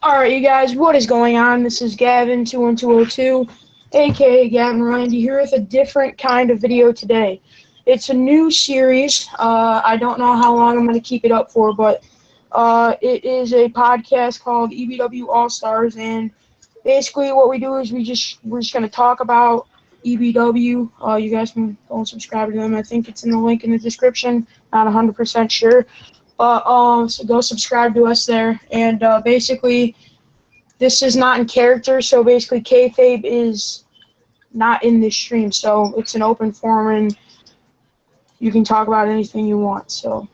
Alright, you guys, what is going on? This is Gavin21202, aka Gavin Randy, here with a different kind of video today. It's a new series. I don't know how long I'm going to keep it up for, but it is a podcast called EBW All-Stars, and basically what we do is we're just going to talk about EBW. You guys can go and subscribe to them. I think it's in the link in the description. Not 100% sure. So go subscribe to us there, and basically, this is not in character, so basically kayfabe is not in this stream, so it's an open forum, and you can talk about anything you want, so.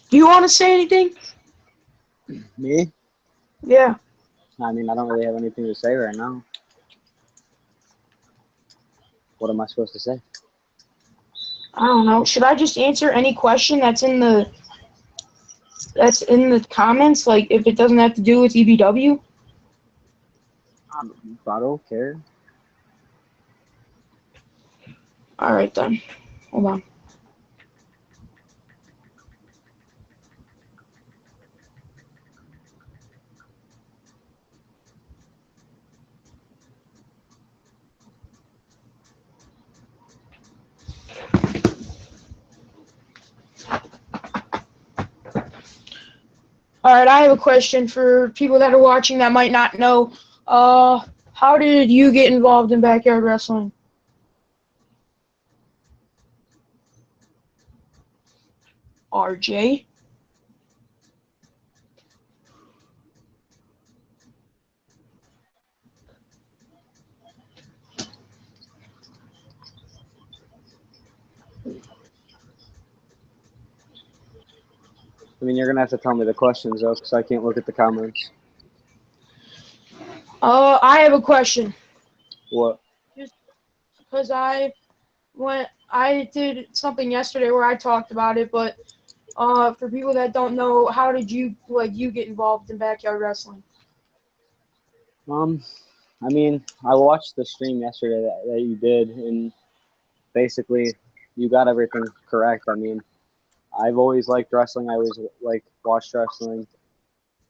Do you want to say anything? Me? Yeah. I mean, I don't really have anything to say right now. What am I supposed to say? I don't know. Should I just answer any question that's in the comments, like if it doesn't have to do with EBW? I don't care. Alright then. Hold on. Alright, I have a question for people that are watching that might not know. How did you get involved in backyard wrestling? RJ? I mean, you're going to have to tell me the questions, though, because I can't look at the comments. I have a question. What? Just because I did something yesterday where I talked about it, but for people that don't know, how did you get involved in backyard wrestling? I mean, I watched the stream yesterday that you did, and basically, you got everything correct. I mean, I've always liked wrestling. I always watched wrestling,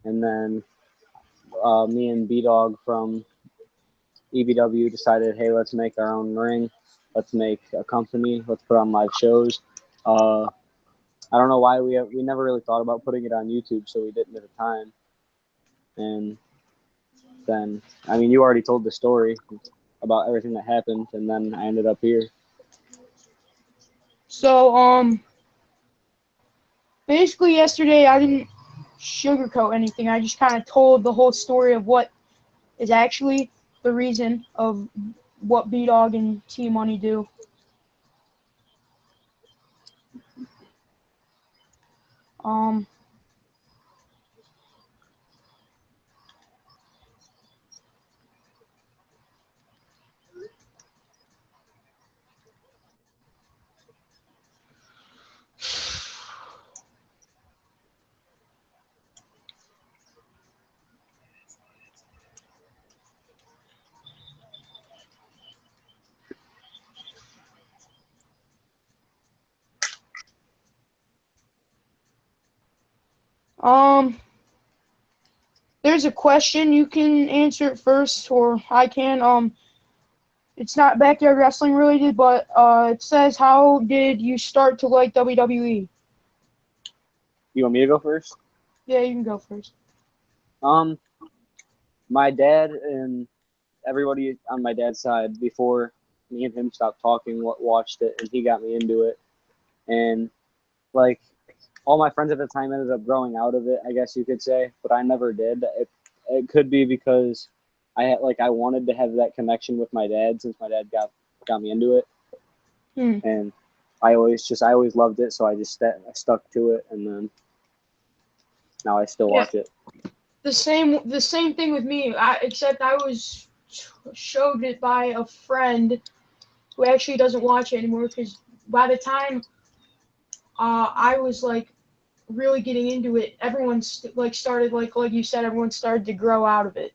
and then me and B-Dog from EBW decided, hey, let's make our own ring. Let's make a company. Let's put on live shows. I don't know why we never really thought about putting it on YouTube, so we didn't at the time. And then, I mean, you already told the story about everything that happened, and then I ended up here. So, basically yesterday I didn't sugarcoat anything. I just kind of told the whole story of what is actually the reason of what B-Dog and T-Money do. There's a question. You can answer it first, or I can. It's not backyard wrestling related, but it says, how did you start to like WWE? You want me to go first? Yeah, you can go first. My dad and everybody on my dad's side, before me and him stopped talking, watched it, and he got me into it. And all my friends at the time ended up growing out of it, I guess you could say, but I never did. It could be because I wanted to have that connection with my dad, since my dad got me into it. And I always loved it, so I just stuck to it, and then now I still watch it. The same thing with me, except I was showed it by a friend, who actually doesn't watch it anymore, because by the time I was like really getting into it, everyone's like started like you said, everyone started to grow out of it.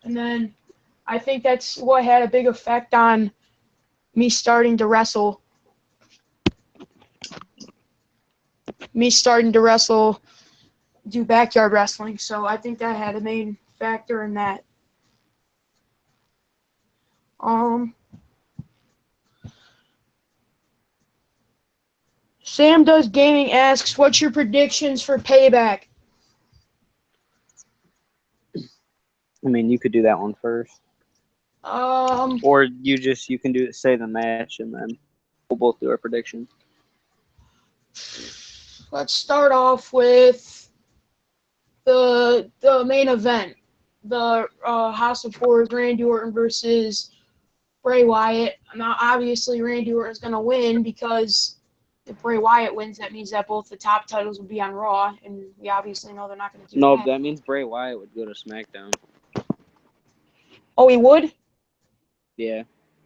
And then I think that's what had a big effect on me starting to wrestle. Do backyard wrestling. So I think that had a main factor in that. Sam Does Gaming asks, what's your predictions for Payback? I mean, you could do that one first. Or you can say the match and then we'll both do our predictions. Let's start off with the main event. The House of Horrors, Randy Orton versus Bray Wyatt. Now, obviously, Randy Orton's going to win because if Bray Wyatt wins, that means that both the top titles will be on Raw, and we obviously know they're not going to do that. No, that means Bray Wyatt would go to SmackDown. Oh, he would? Yeah.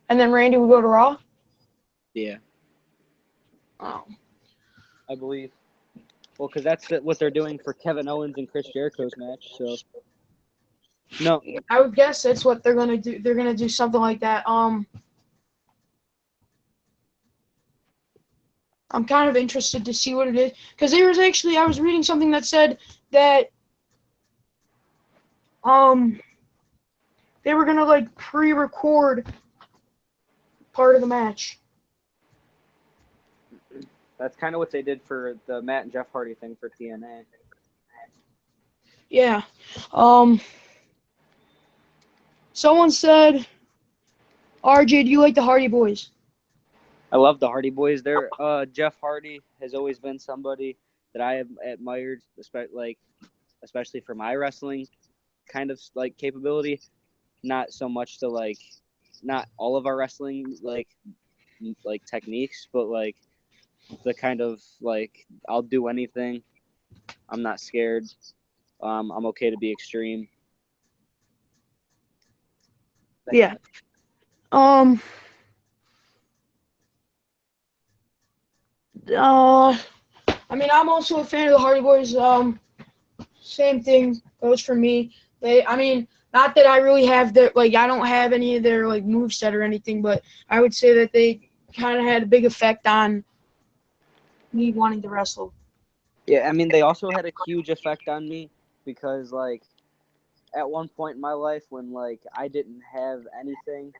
And then Randy would go to Raw? Yeah. Oh. I believe. Well, because that's what they're doing for Kevin Owens and Chris Jericho's match, so. No. I would guess that's what they're going to do. They're going to do something like that. I'm kind of interested to see what it is. Because I was reading something that said that they were going to, like, pre-record part of the match. That's kind of what they did for the Matt and Jeff Hardy thing for TNA. Yeah. Someone said, RJ, do you like the Hardy Boys? I love the Hardy Boys. Jeff Hardy has always been somebody that I have admired, especially for my wrestling kind of like capability. Not so much to like, not all of our wrestling like techniques, but like the kind of like I'll do anything. I'm not scared. I'm okay to be extreme. Yeah. I mean, I'm also a fan of the Hardy Boys. Same thing goes for me. Not that I really have I don't have any of their like moveset or anything, but I would say that they kind of had a big effect on me wanting to wrestle. Yeah, I mean, they also had a huge effect on me because like at one point in my life when like I didn't have anything,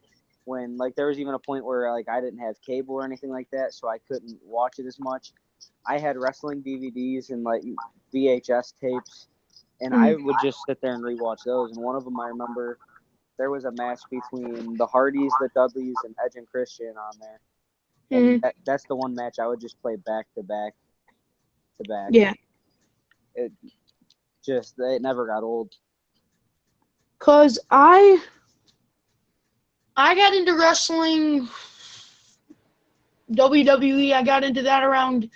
when like there was even a point where like I didn't have cable or anything like that, so I couldn't watch it as much. I had wrestling DVDs and like VHS tapes, and I would just sit there and rewatch those. And one of them I remember there was a match between the Hardys, the Dudleys, and Edge and Christian on there. And that's the one match I would just play back to back to back. Yeah. It never got old. Cause I got into wrestling, WWE. I got into that around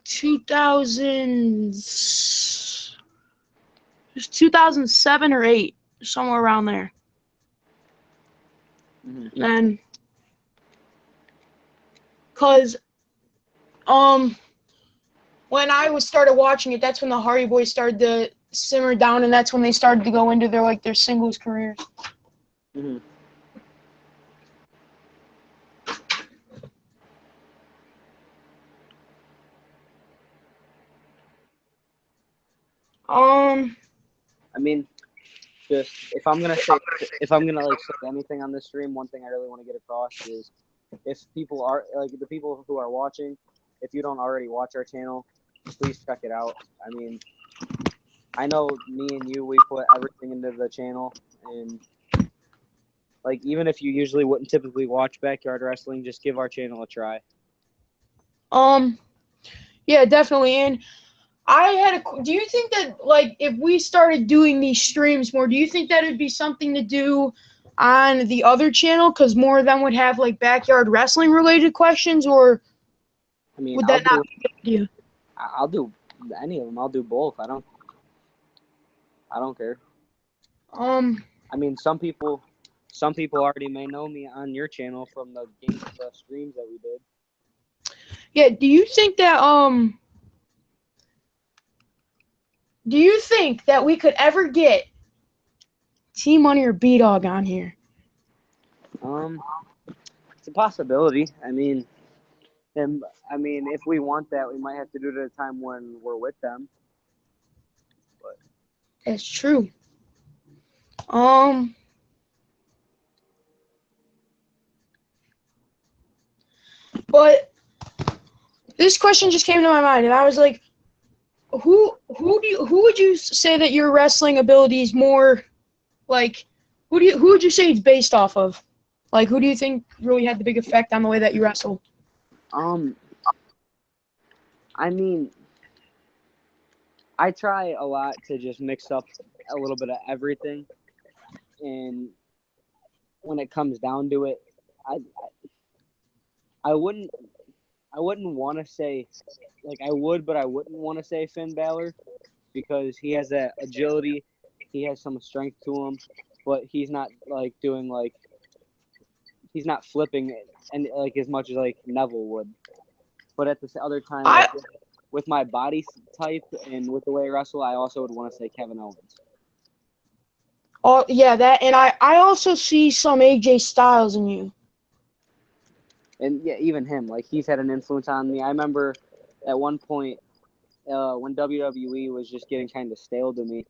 2007 or 8, somewhere around there. Mm-hmm. And cause when I started watching it, that's when the Hardy Boys started to simmer down, and that's when they started to go into their singles careers. Mm-hmm. I mean, just if I'm gonna say anything on this stream, one thing I really want to get across is if people are like the people who are watching, if you don't already watch our channel, please check it out. I mean, I know me and you, we put everything into the channel, and like even if you usually wouldn't typically watch backyard wrestling, just give our channel a try. Yeah, definitely. And do you think that like if we started doing these streams more, do you think that would be something to do on the other channel? Because more of them would have like backyard wrestling related questions, or I mean, would that not be a good idea? I'll do any of them. I'll do both. I don't care. I mean, some people some people already may know me on your channel from the streams that we did. Yeah, do you think that we could ever get T-Money or B-Dog on here? It's a possibility. I mean, if we want that, we might have to do it at a time when we're with them. But That's true. But this question just came to my mind, and I was like, who would you say that your wrestling ability is more like? Who would you say it's based off of? Like, who do you think really had the big effect on the way that you wrestle? I mean, I try a lot to just mix up a little bit of everything, and when it comes down to it, I wouldn't want to say, like, I would, but I wouldn't want to say Finn Balor, because he has that agility, he has some strength to him, but he's not like doing like, he's not flipping and like as much as like Neville would. But at the other time, like, with my body type and with the way I wrestle, I also would want to say Kevin Owens. Oh yeah, that, and I also see some AJ Styles in you. And yeah, even him, like, he's had an influence on me. I remember at one point when WWE was just getting kind of stale to me,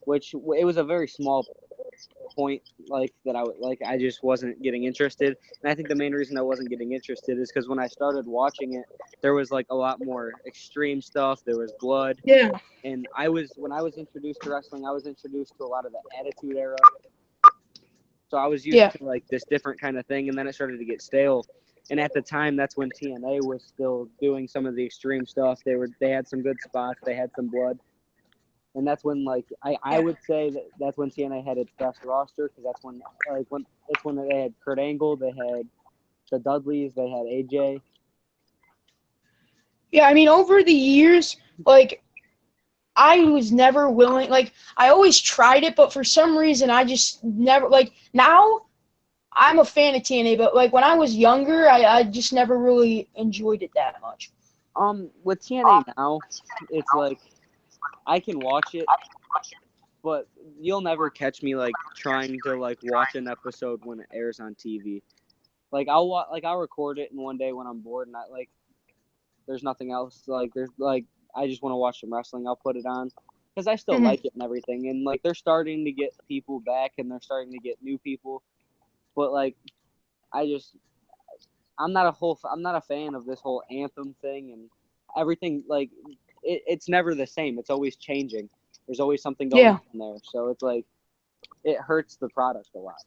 which it was a very small point, like, that I just wasn't getting interested. And I think the main reason I wasn't getting interested is because when I started watching it, there was like a lot more extreme stuff. There was blood. Yeah. And when I was introduced to wrestling, I was introduced to a lot of the Attitude Era. So I was used to like this different kind of thing, and then it started to get stale. And at the time, that's when TNA was still doing some of the extreme stuff. They had some good spots. They had some blood. And that's when, like, I would say that's when TNA had its best roster, because that's when they had Kurt Angle, they had the Dudleys, they had AJ. Yeah, I mean, over the years, like, I was never willing, like, I always tried it, but for some reason, I just never, like, now, I'm a fan of TNA, but, like, when I was younger, I just never really enjoyed it that much. With TNA now, it's like, I can watch it, but you'll never catch me like trying to like watch an episode when it airs on TV. Like, I'll record it, and one day when I'm bored and there's nothing else, like I just want to watch some wrestling, I'll put it on because I still like it and everything. And like, they're starting to get people back, and they're starting to get new people, but like, I'm not a fan of this whole anthem thing and everything. Like, it's never the same. It's always changing. There's always something going on there. So it's like, it hurts the product a lot.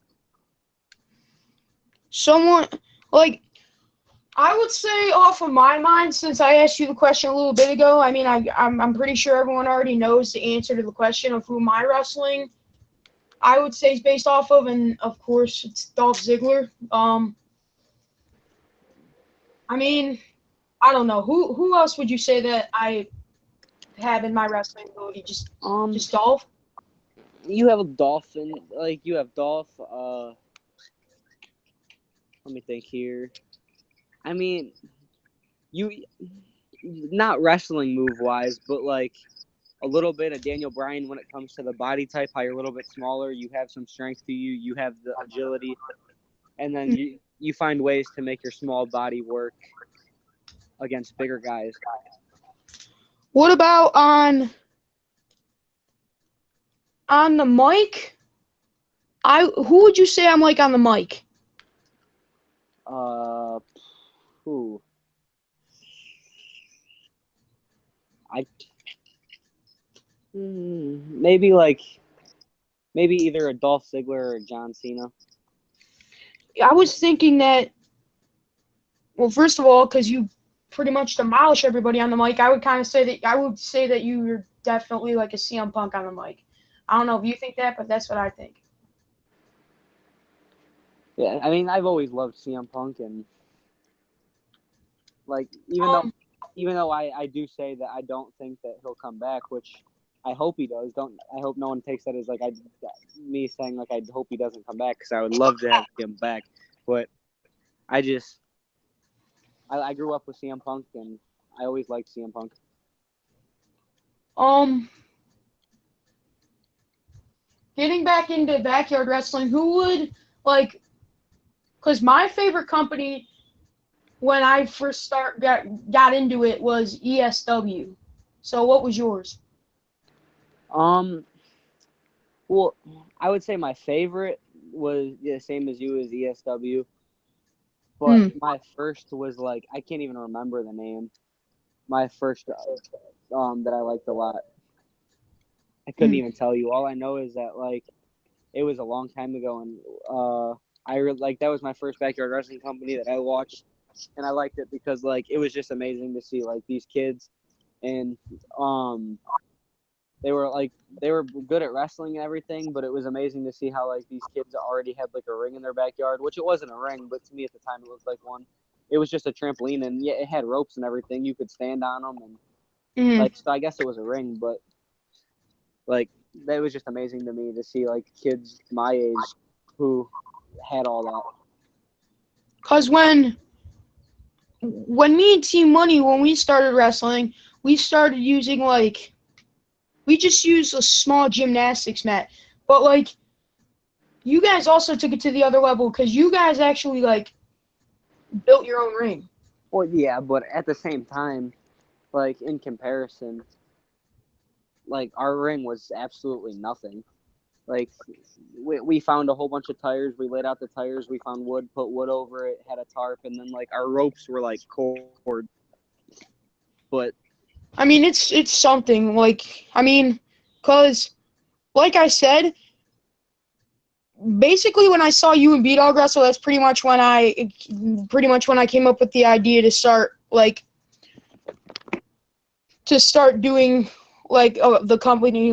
I would say off of my mind, since I asked you the question a little bit ago, I mean, I'm pretty sure everyone already knows the answer to the question of who my wrestling, I would say, is based off of, and of course, it's Dolph Ziggler. I mean, I don't know. Who else would you say that I have in my wrestling ability? Just Dolph? You have a Dolph, and like, you have Dolph. Let me think here. I mean, you not wrestling move wise, but like a little bit of Daniel Bryan when it comes to the body type. How you're a little bit smaller, you have some strength to you. You have the agility, and then you find ways to make your small body work against bigger guys. What about on the mic? Who would you say I'm like on the mic? Who? Maybe either a Dolph Ziggler or a John Cena. I was thinking that, well, first of all, because you pretty much demolish everybody on the mic, I would say that you're definitely like a CM Punk on the mic. I don't know if you think that, but that's what I think. Yeah, I mean, I've always loved CM Punk, and like, even though I do say that I don't think that he'll come back, which I hope he does. I hope no one takes that as like me saying like I hope he doesn't come back, because I would love to have him back. But I grew up with CM Punk, and I always liked CM Punk. Getting back into backyard wrestling, who would like? Because my favorite company when I first got into it was ESW. So what was yours? Well, I would say my favorite was the same as you, as ESW. But my first was like, I can't even remember the name. My first that I liked a lot. I couldn't even tell you. All I know is that like it was a long time ago, and that was my first backyard wrestling company that I watched, and I liked it because like it was just amazing to see like these kids, and they were good at wrestling and everything, but it was amazing to see how like these kids already had like a ring in their backyard, which it wasn't a ring, but to me at the time it looked like one. It was just a trampoline, and yeah, it had ropes and everything. You could stand on them, and like, so I guess it was a ring, but like that was just amazing to me to see like kids my age who had all that. Cause when me and Team Money, when we started wrestling, we started using we just used a small gymnastics mat, but like you guys also took it to the other level because you guys actually like built your own ring. Well, yeah, but at the same time, like in comparison, like our ring was absolutely nothing. Like we found a whole bunch of tires. We laid out the tires. We found wood, put wood over it, had a tarp, and then like our ropes were like cord. But I mean, it's something like cause like I said, basically when I saw you and B-Dog wrestle, that's pretty much when I came up with the idea to start doing the company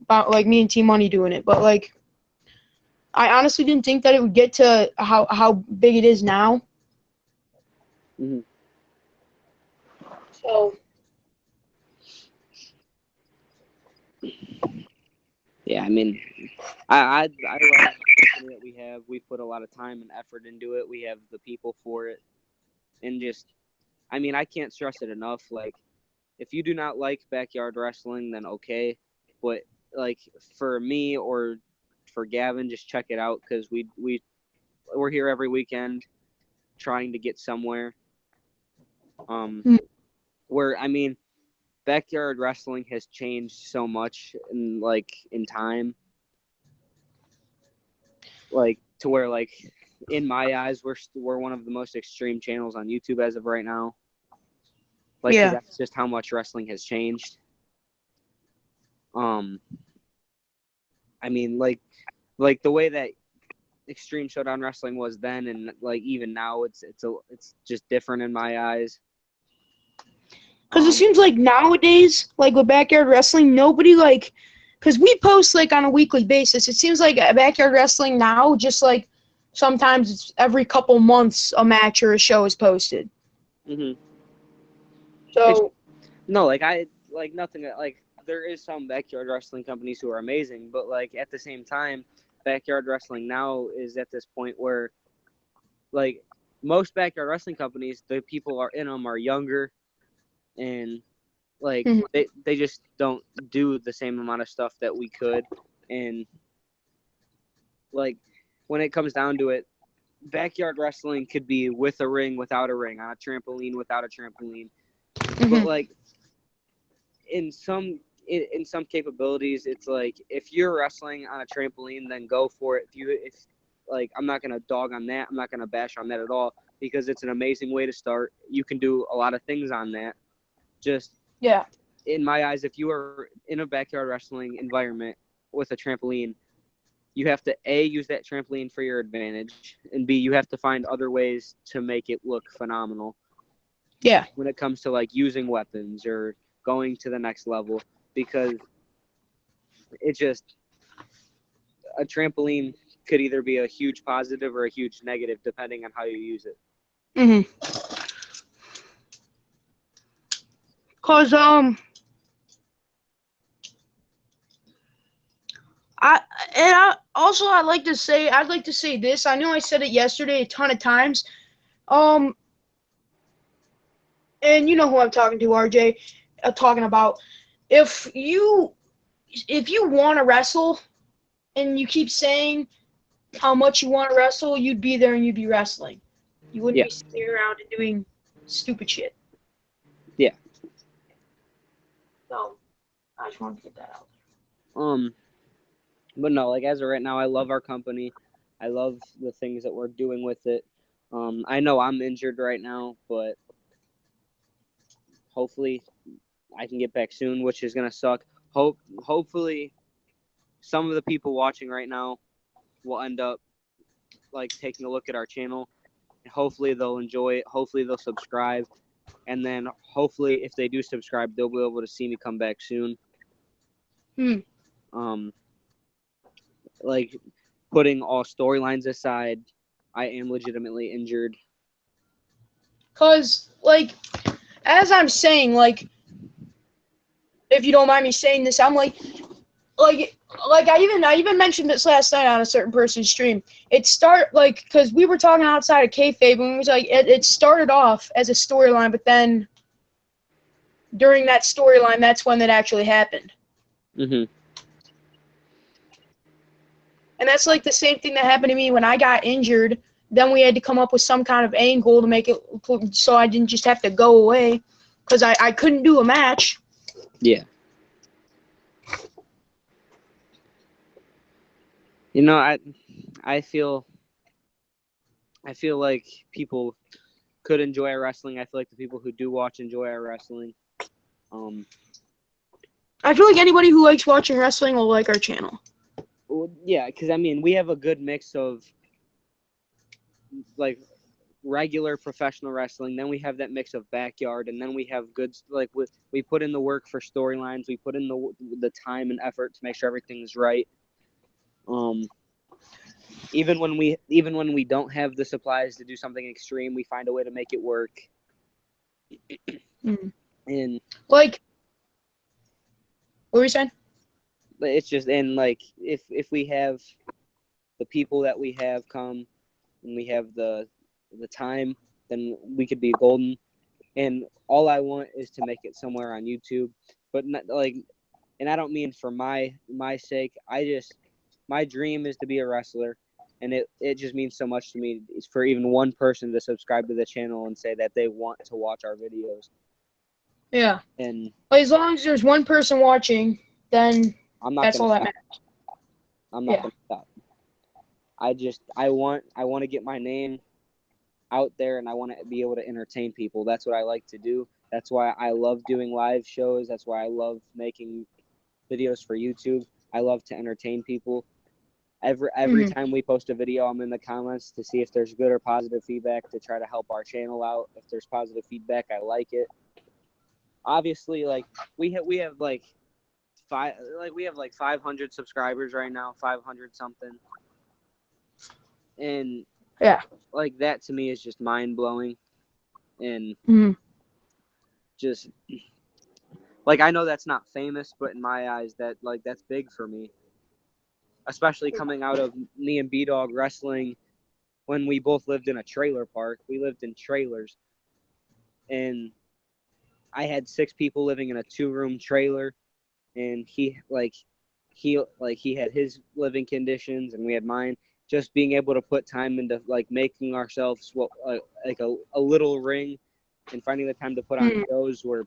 about like me and Team Money doing it. But like I honestly didn't think that it would get to how big it is now. mm-hmm. So yeah, I mean, I love the company that we have. We put a lot of time and effort into it. We have the people for it, and just, I mean, I can't stress it enough. Like, if you do not like backyard wrestling, then okay, but like for me or for Gavin, just check it out, because we're here every weekend trying to get somewhere. Where I mean, backyard wrestling has changed so much in time, like to where like in my eyes we're one of the most extreme channels on YouTube as of right now. Like, yeah. that's just how much wrestling has changed. I mean, like the way that Extreme Showdown Wrestling was then, and like even now, it's just different in my eyes. Because it seems like nowadays, like with backyard wrestling, nobody because we post like on a weekly basis. It seems like backyard wrestling now, just like sometimes it's every couple months a match or a show is posted. Mm-hmm. So no, like I like nothing. Like there is some backyard wrestling companies who are amazing, but like at the same time, backyard wrestling now is at this point where like most backyard wrestling companies, the people are in them are younger, and like they just don't do the same amount of stuff that we could. And like when it comes down to it, backyard wrestling could be with a ring, without a ring, on a trampoline, without a trampoline. But like in some capabilities, it's like if you're wrestling on a trampoline, then go for it. If like, I'm not gonna dog on that, I'm not gonna bash on that at all, because it's an amazing way to start. You can do a lot of things on that. Just yeah. in my eyes, if you are in a backyard wrestling environment with a trampoline, you have to A, use that trampoline for your advantage, and B, you have to find other ways to make it look phenomenal. Yeah. When it comes to like using weapons or going to the next level, because it just, a trampoline could either be a huge positive or a huge negative depending on how you use it. Cause I'd like to say this. I know I said it yesterday a ton of times. And you know who I'm talking to, RJ. Talking about if you want to wrestle and you keep saying how much you want to wrestle, you'd be there and you'd be wrestling. You wouldn't Yeah. be sitting around and doing stupid shit. Yeah. So I just wanted to get that out. But no, like as of right now, I love our company. I love the things that we're doing with it. I know I'm injured right now, but hopefully I can get back soon, which is gonna suck. Hopefully some of the people watching right now will end up like taking a look at our channel. Hopefully they'll enjoy it. Hopefully they'll subscribe, and then hopefully if they do subscribe, they'll be able to see me come back soon. Like putting all storylines aside, I am legitimately injured. Cause like, as I'm saying, like, if you don't mind me saying this, I'm like I even mentioned this last night on a certain person's stream. Because we were talking outside of kayfabe, and it was like it started off as a storyline, but then during that storyline, that's when it actually happened. Mhm. And that's like the same thing that happened to me when I got injured. Then we had to come up with some kind of angle to make it so I didn't just have to go away, because I couldn't do a match. Yeah. You know, I feel like people could enjoy our wrestling. I feel like the people who do watch enjoy our wrestling. I feel like anybody who likes watching wrestling will like our channel. Well, yeah, because I mean, we have a good mix of like regular professional wrestling. Then we have that mix of backyard, and then we have good like we put in the work for storylines. We put in the time and effort to make sure everything's right. Even when we don't have the supplies to do something extreme, we find a way to make it work. And like, what were you saying? it's just, and like if we have the people that we have come and we have the time, then we could be golden. And all I want is to make it somewhere on YouTube, but not like, and I don't mean for my sake. My dream is to be a wrestler, and it just means so much to me for even one person to subscribe to the channel and say that they want to watch our videos. Yeah. And as long as there's one person watching, then that's all that matters. I'm not gonna stop. I want to get my name out there, and I want to be able to entertain people. That's what I like to do. That's why I love doing live shows. That's why I love making videos for YouTube. I love to entertain people. Every time we post a video, I'm in the comments to see if there's good or positive feedback to try to help our channel out. If there's positive feedback, I like it. Obviously, like we have like 500 subscribers right now, 500 something. And yeah, like that to me is just mind blowing. And just like, I know that's not famous, but in my eyes that's big for me. Especially coming out of me and B-Dog wrestling when we both lived in a trailer park. We lived in trailers. And I had 6 people living in a 2-room trailer, and he had his living conditions and we had mine. Just being able to put time into like making ourselves like a little ring, and finding the time to put on shows where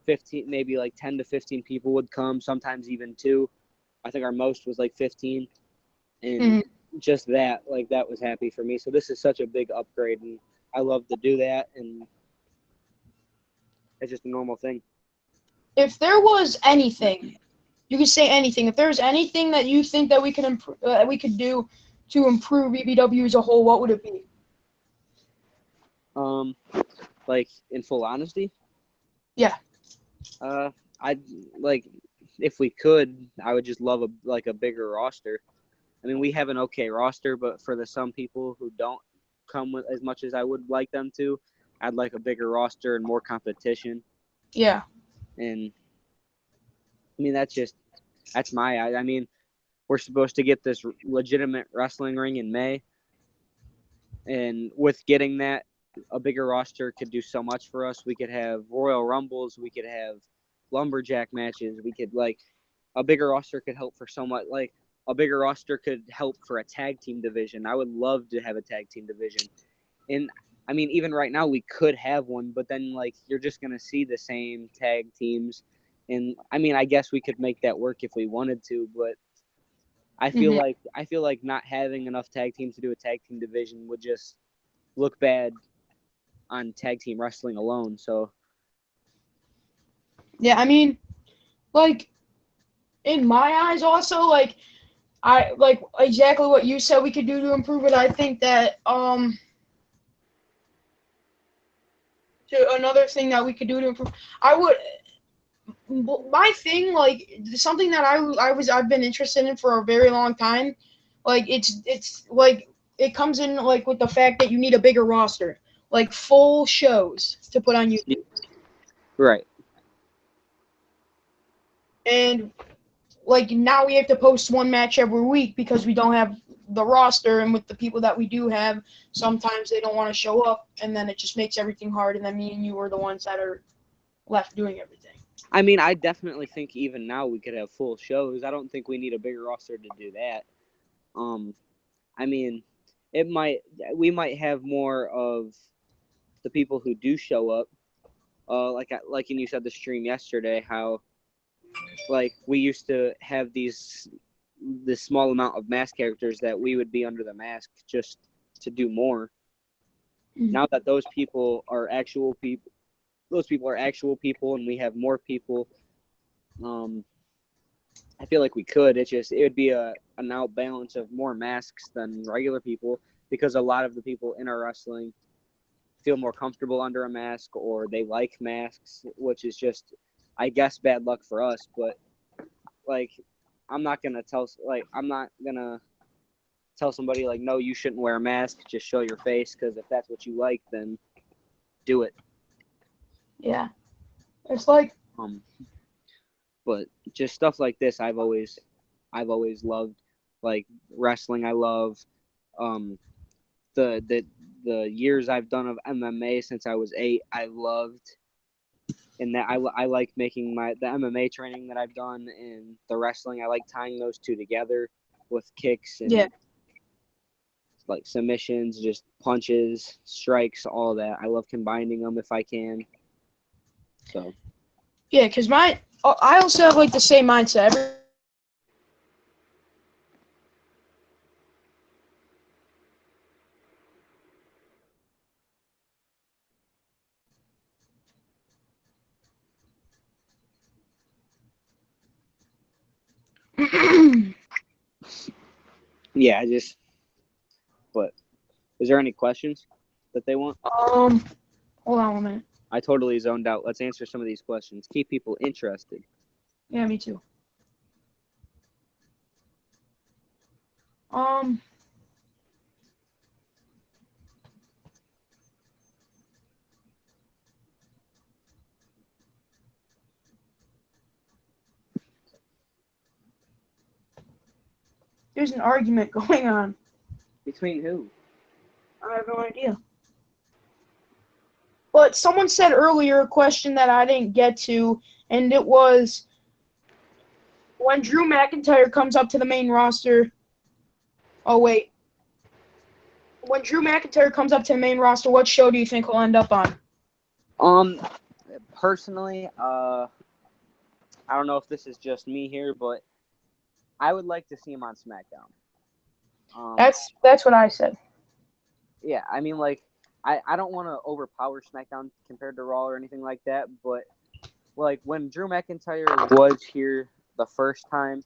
15, maybe like 10 to 15 people would come, sometimes even 2. I think our most was like 15. And just that was happy for me. So this is such a big upgrade, and I love to do that, and it's just a normal thing. If there was anything, you could say anything. If there's anything that you think that we could do to improve EBW as a whole, what would it be? Like, in full honesty? Yeah. I'd like, if we could, I would just love a bigger roster. I mean, we have an okay roster, but for the some people who don't come with as much as I would like them to, I'd like a bigger roster and more competition. Yeah. And I mean, that's my, I mean, we're supposed to get this legitimate wrestling ring in May. And with getting that, a bigger roster could do so much for us. We could have Royal Rumbles. We could have lumberjack matches. We could, like, a bigger roster could help for so much. Like, a bigger roster could help for a tag team division. I would love to have a tag team division. And, I mean, even right now we could have one, but then, like, you're just going to see the same tag teams. And, I mean, I guess we could make that work if we wanted to, but I feel like not having enough tag teams to do a tag team division would just look bad on tag team wrestling alone. So Yeah, I mean, like, in my eyes also, like, I like exactly what you said we could do to improve it. I think that another thing that we could do to improve, my thing, like, something that I've been interested in for a very long time, like, it's like it comes in, like, with the fact that you need a bigger roster, like full shows to put on YouTube. right. And, like, now we have to post one match every week because we don't have the roster, and with the people that we do have, sometimes they don't want to show up, and then it just makes everything hard, and then me and you are the ones that are left doing everything. I mean, I definitely think even now we could have full shows. I don't think we need a bigger roster to do that. I mean, we might have more of the people who do show up. Like you said the stream yesterday, how like we used to have this small amount of mask characters that we would be under the mask just to do more. Mhm. Now that those people are actual people, and we have more people. I feel like we could. It would be an outbalance of more masks than regular people, because a lot of the people in our wrestling feel more comfortable under a mask, or they like masks, which is just, I guess, bad luck for us. But, like, I'm not gonna tell somebody, like, no, you shouldn't wear a mask, just show your face, because if that's what you like, then do it. Yeah, it's like, But just stuff like this, I've always loved. Like wrestling, I love. The years I've done of MMA since I was 8, I loved. And that I like making the MMA training that I've done and the wrestling. I like tying those two together with kicks and like submissions, just punches, strikes, all that. I love combining them if I can. So yeah, because I also have, like, the same mindset. yeah, But is there any questions that they want? Hold on 1 minute. I totally zoned out. Let's answer some of these questions. Keep people interested. Yeah, me too. Um, there's an argument going on. Between who? I have no idea. But someone said earlier a question that I didn't get to, and it was, when Drew McIntyre comes up to the main roster. Oh, wait. When Drew McIntyre comes up to the main roster, what show do you think he'll end up on? Personally, I don't know if this is just me here, but I would like to see him on SmackDown. That's what I said. Yeah, I mean, like, I don't want to overpower SmackDown compared to Raw or anything like that, but, like, when Drew McIntyre was here the first time,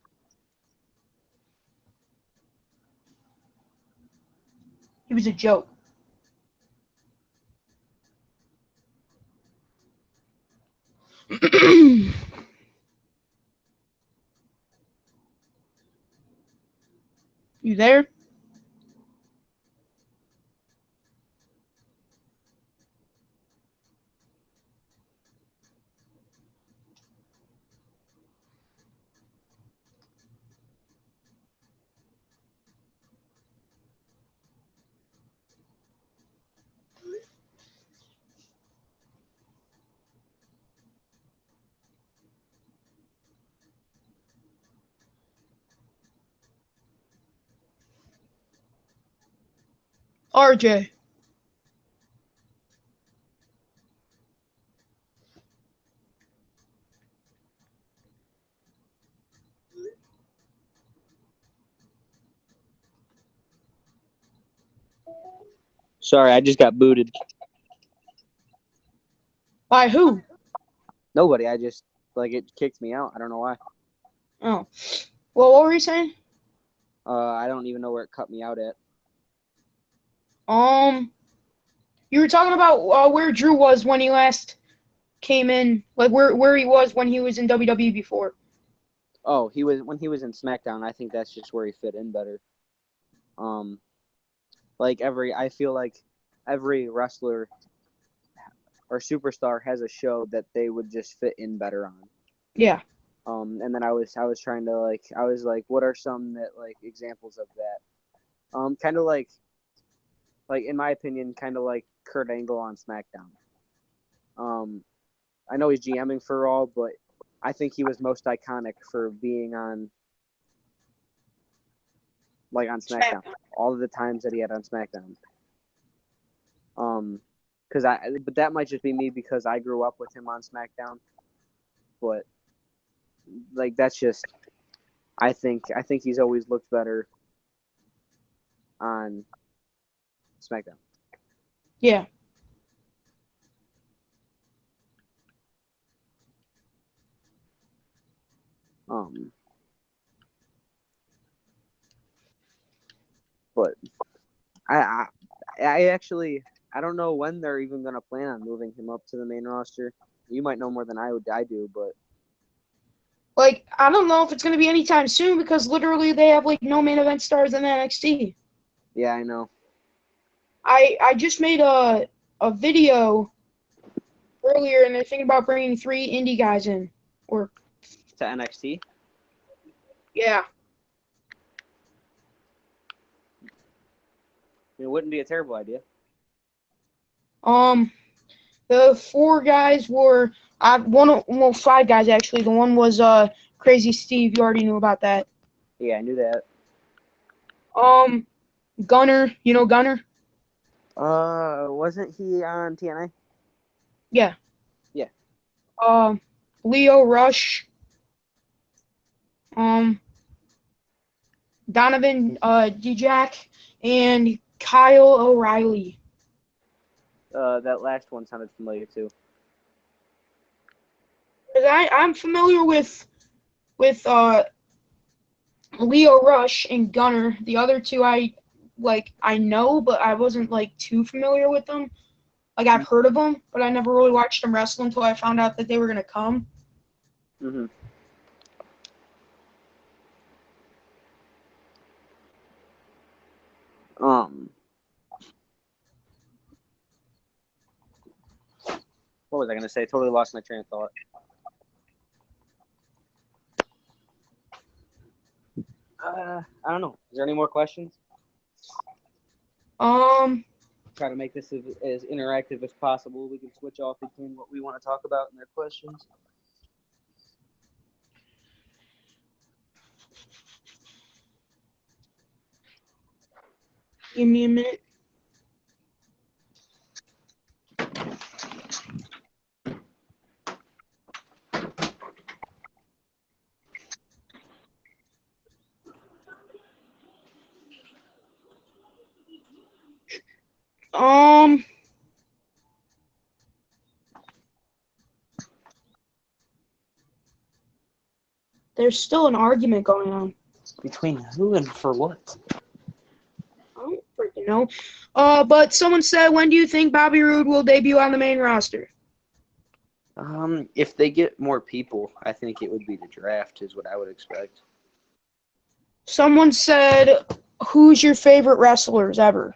He was a joke. You there? RJ. Sorry, I just got booted. By who? Nobody. I just it kicked me out. I don't know why. Oh. Well, what were you saying? I don't even know where it cut me out at. You were talking about where Drew was when he last came in, like where he was when he was in WWE before. Oh, when he was in SmackDown. I think that's just where he fit in better. I feel like every wrestler or superstar has a show that they would just fit in better on. Yeah. And then I was trying to I was like, what are some examples of that? Kind of like in my opinion, kind of like Kurt Angle on SmackDown. I know he's GMing for Raw, but I think he was most iconic for being on SmackDown. All of the times that he had on SmackDown. But that might just be me because I grew up with him on SmackDown. But that's just, I think he's always looked better on SmackDown. Yeah. But I actually, I don't know when they're even gonna plan on moving him up to the main roster. You might know more than I do, but I don't know if it's gonna be anytime soon because literally they have no main event stars in NXT. Yeah, I know. I just made a video earlier, and they're thinking about bringing 3 indie guys in, or to NXT. Yeah. It wouldn't be a terrible idea. The 4 guys were 5 guys actually. The one was Crazy Steve. You already knew about that. Yeah, I knew that. Gunner. You know Gunner? Wasn't he on TNA? Yeah. Yeah. Leo Rush. Donovan Dijak and Kyle O'Reilly. That last one sounded familiar too. I'm familiar with Leo Rush and Gunner. The other 2 I know, but I wasn't too familiar with them. I've heard of them, but I never really watched them wrestle until I found out that they were gonna come. Mhm. What was I gonna say? Totally lost my train of thought. I don't know. Is there any more questions? Try to make this as interactive as possible. We can switch off between what we want to talk about and their questions. Give me a minute. There's still an argument going on. Between who and for what? I don't freaking know. But someone said, when do you think Bobby Roode will debut on the main roster? If they get more people, I think it would be the draft is what I would expect. Someone said, who's your favorite wrestlers ever?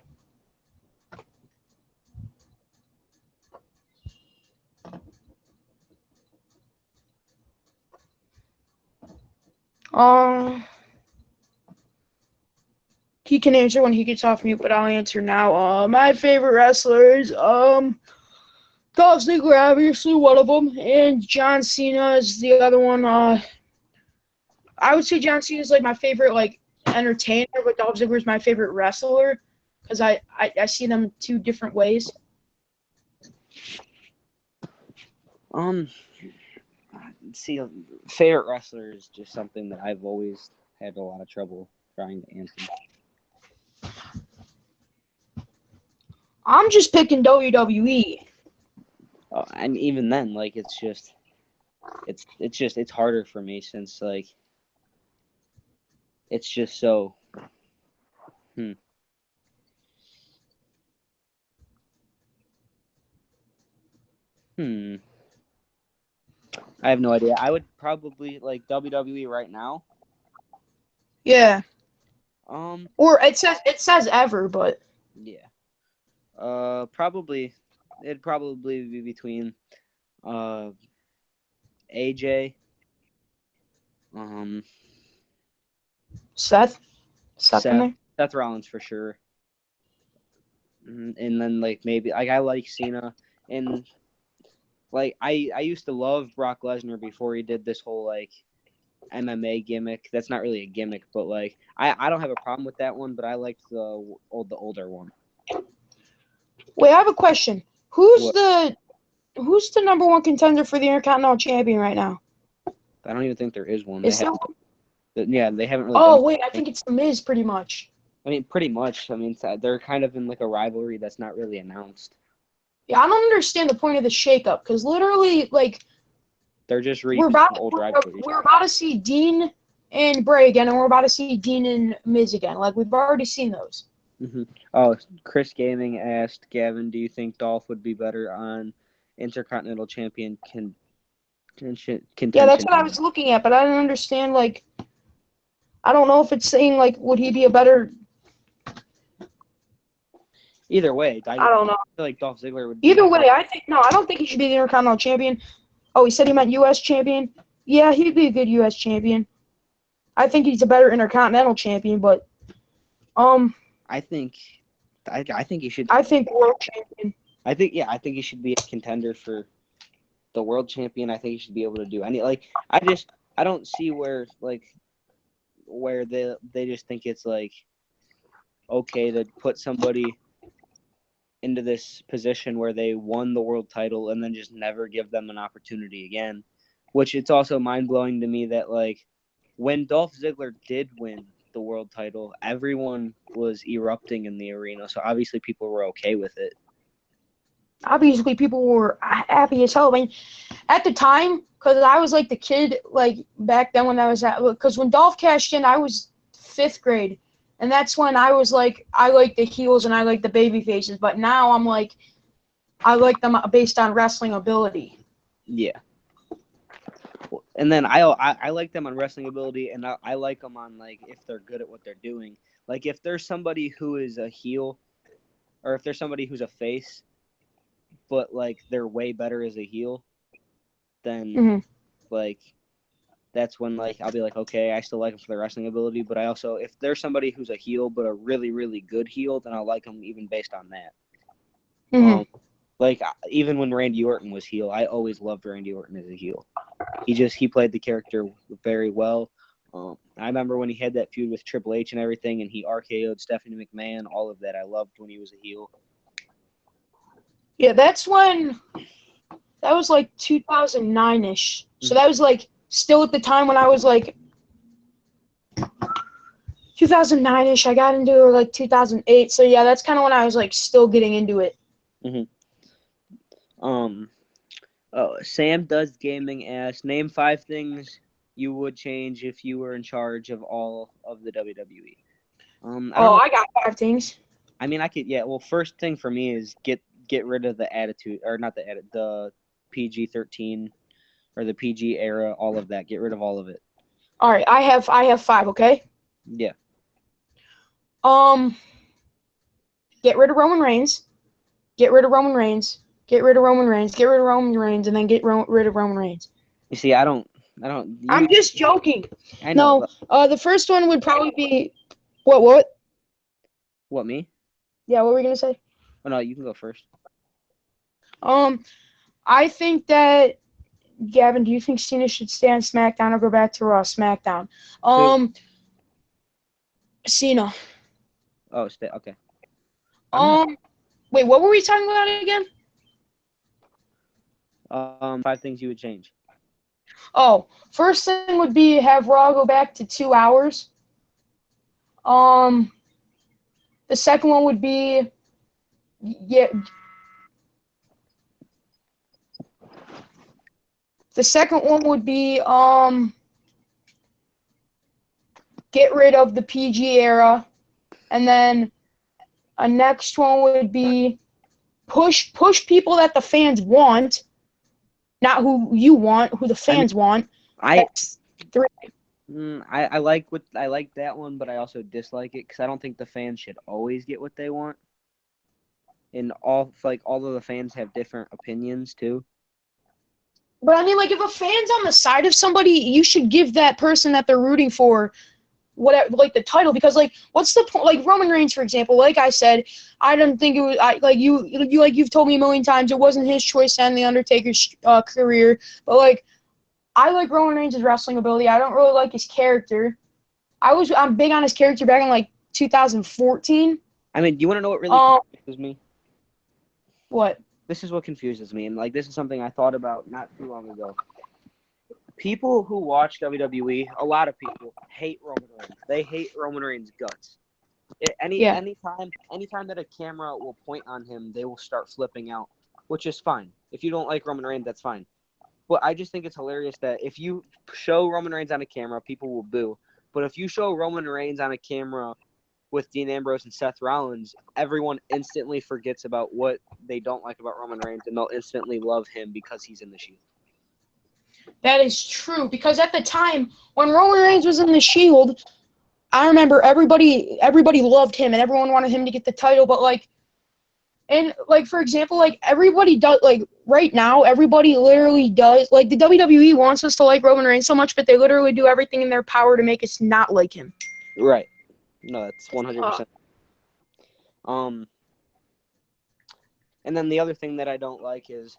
He can answer when he gets off mute, but I'll answer now. My favorite wrestlers, Dolph Ziggler, obviously one of them, and John Cena is the other one. I would say John Cena is my favorite entertainer, but Dolph Ziggler is my favorite wrestler Because I see them two different ways. See, favorite wrestler is just something that I've always had a lot of trouble trying to answer. I'm just picking WWE. And even then, like, it's harder for me since, like, it's just so. I have no idea. I would probably like WWE right now. Yeah. Or it says ever, but yeah. Probably it'd probably be between AJ, Seth in there. Seth Rollins for sure. And then like maybe like I like Cena, and like I used to love Brock Lesnar before he did this whole like MMA gimmick. That's not really a gimmick, but like I don't have a problem with that one, but I liked the older one. Wait, I have a question. Who's the number one contender for the Intercontinental Champion right now? I don't even think there is one. Is there? Yeah, they haven't really. Oh wait, I think it's The Miz, pretty much. I mean, pretty much. I mean, they're kind of in like a rivalry that's not really announced. Yeah, I don't understand the point of the shakeup, because literally, like, they're just we're about to see Dean and Bray again, and we're about to see Dean and Miz again. Like, we've already seen those. Mm-hmm. Oh, Chris Gaming asked Gavin, "Do you think Dolph would be better on Intercontinental Champion contention?" Yeah, that's what I was looking at, but I didn't understand. Like, I don't know if it's saying like, would he be a better? Either way, I don't know. I feel like Dolph Ziggler would. Either way, I don't think he should be the Intercontinental Champion. Oh, he said he meant U.S. Champion. Yeah, he'd be a good U.S. Champion. I think he's a better Intercontinental Champion, but I think he should. I think World Champion. I think he should be a contender for the World Champion. I think he should be able to do any. Like, I don't see where they just think it's like okay to put somebody into this position where they won the world title and then just never give them an opportunity again. Which it's also mind-blowing to me that like when Dolph Ziggler did win the world title, everyone was erupting in the arena. So obviously people were okay with it. Obviously people were happy as hell. I mean, at the time, because I was like the kid, like back then when I was because when Dolph cashed in, I was 5th grade. And that's when I was like, I like the heels and I like the baby faces. But now I'm like, I like them based on wrestling ability. Yeah. And then I like them on wrestling ability, and I like them on like if they're good at what they're doing. Like if there's somebody who is a heel, or if there's somebody who's a face, but like they're way better as a heel, then like that's when like I'll be like, okay, I still like them for their wrestling ability, but I also if there's somebody who's a heel but a really really good heel, then I'll like them even based on that. Like even when Randy Orton was heel, I always loved Randy Orton as a heel. He played the character very well. I remember when he had that feud with Triple H and everything, and he RKO'd Stephanie McMahon. All of that I loved when he was a heel. Yeah, that was like 2009-ish. So that was like still at the time when I was like 2009-ish. I got into it like 2008. So yeah, that's kind of when I was like still getting into it. Sam Does Gaming asks, name 5 things you would change if you were in charge of all of the WWE. I got 5 things. I mean, I could. Yeah. Well, first thing for me is get rid of the attitude, or not the PG-13 or the PG era. All of that. Get rid of all of it. All right, I have 5. Okay. Yeah. Get rid of Roman Reigns. Get rid of Roman Reigns. Get rid of Roman Reigns. Get rid of Roman Reigns, and then get rid of Roman Reigns. You see, I don't. I'm just joking. I know. No, the first one would probably be what? What, me? Yeah, what were you gonna say? Oh no, you can go first. I think that Gavin, do you think Cena should stay on SmackDown or go back to Raw? SmackDown. Cena. Oh, stay. Okay. Wait, what were we talking about again? 5 things you would change. Oh, first thing would be have Raw go back to 2 hours. The second one would be yeah. The second one would be get rid of the PG era, and then a next one would be push people that the fans want, not who you want, who the fans want. That's 3. I like that one, but I also dislike it because I don't think the fans should always get what they want. And all of the fans have different opinions too. But I mean, like, if a fan's on the side of somebody, you should give that person that they're rooting for whatever, like, the title, because, like, what's the point? Like Roman Reigns, for example, like I said, I don't think it was. You've told me a million times it wasn't his choice to end the Undertaker's career, but like, I like Roman Reigns' wrestling ability. I don't really like his character. I'm big on his character back in like 2014. I mean, do you want to know what really confuses me? What? This is what confuses me, and like this is something I thought about not too long ago. People who watch WWE, a lot of people hate Roman Reigns. They hate Roman Reigns' guts. Anytime that a camera will point on him, they will start flipping out, which is fine. If you don't like Roman Reigns, that's fine. But I just think it's hilarious that if you show Roman Reigns on a camera, people will boo. But if you show Roman Reigns on a camera with Dean Ambrose and Seth Rollins, everyone instantly forgets about what they don't like about Roman Reigns, and they'll instantly love him because he's in the Shield. That is true, because at the time when Roman Reigns was in the Shield, I remember everybody loved him and everyone wanted him to get the title, but like, and like, for example, like, everybody does, like, right now everybody literally does, like, the WWE wants us to like Roman Reigns so much, but they literally do everything in their power to make us not like him. Right. No, that's 100%. And then the other thing that I don't like is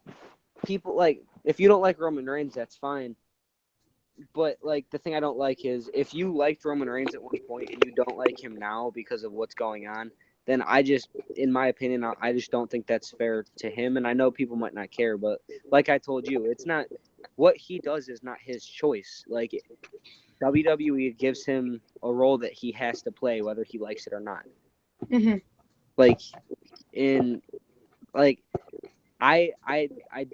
people, like, if you don't like Roman Reigns, that's fine. But, like, the thing I don't like is if you liked Roman Reigns at one point and you don't like him now because of what's going on, then in my opinion, I just don't think that's fair to him. And I know people might not care, but like I told you, it's not what he does is not his choice. Like, WWE gives him a role that he has to play, whether he likes it or not. Mm-hmm. Like, I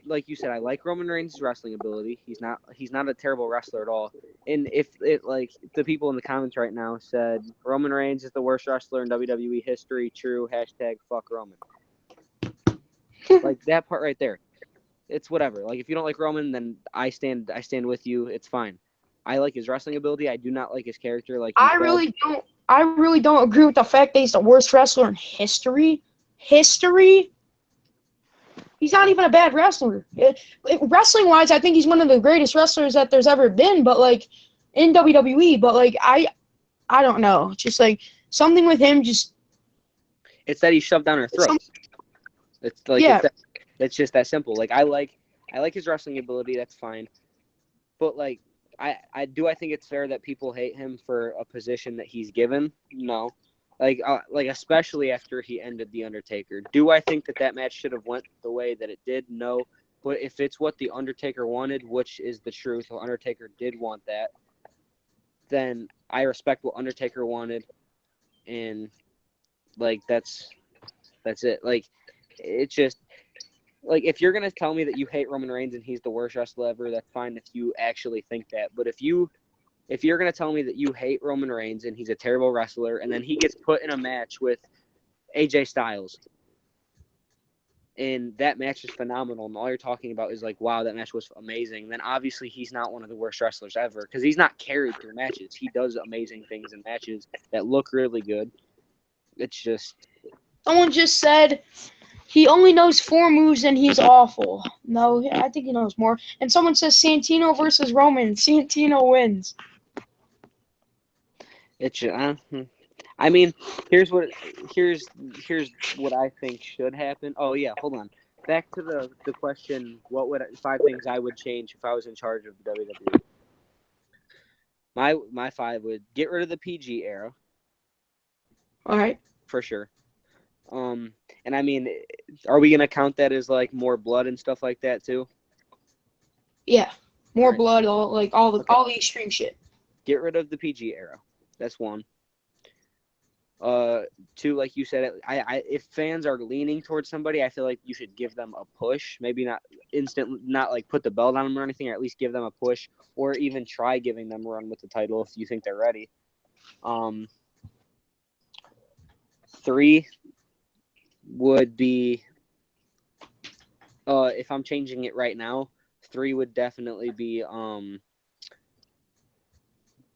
like you said, I like Roman Reigns' wrestling ability. He's not a terrible wrestler at all. And if it, like, the people in the comments right now said Roman Reigns is the worst wrestler in WWE history, true, #fuck Roman. Like, that part right there. It's whatever. Like, if you don't like Roman, then I stand with you. It's fine. I like his wrestling ability. I do not like his character. Like, I really don't agree with the fact that he's the worst wrestler in history. He's not even a bad wrestler. Wrestling-wise, I think he's one of the greatest wrestlers that there's ever been, but, like, in WWE, but, like, I don't know. Just, like, something with him just... It's that he's shoved down our throats. It's like, yeah. it's just that simple. Like, I like his wrestling ability. That's fine. But, like, I think it's fair that people hate him for a position that he's given? No. Like, especially after he ended The Undertaker. Do I think that match should have went the way that it did? No. But if it's what The Undertaker wanted, which is the truth, The Undertaker did want that, then I respect what Undertaker wanted. And, like, that's it. Like, it's just, like, if you're going to tell me that you hate Roman Reigns and he's the worst wrestler ever, that's fine if you actually think that. But if you're going to tell me that you hate Roman Reigns and he's a terrible wrestler, and then he gets put in a match with AJ Styles, and that match is phenomenal, and all you're talking about is like, wow, that match was amazing, then obviously he's not one of the worst wrestlers ever, because he's not carried through matches. He does amazing things in matches that look really good. It's just... Someone just said he only knows 4 moves and he's awful. No, I think he knows more. And someone says Santino versus Roman. Santino wins. It's I mean, here's what I think should happen. Oh yeah, hold on. Back to the question: what would 5 things I would change if I was in charge of the WWE? My 5 would get rid of the PG era. All right. For sure. And I mean, are we gonna count that as like more blood and stuff like that too? Yeah, more Alright. blood, all Okay. all the extreme shit. Get rid of the PG era. That's one. Two, like you said, if fans are leaning towards somebody, I feel like you should give them a push. Maybe not not like put the belt on them or anything, or at least give them a push, or even try giving them a run with the title if you think they're ready. Three would be, if I'm changing it right now, three would definitely be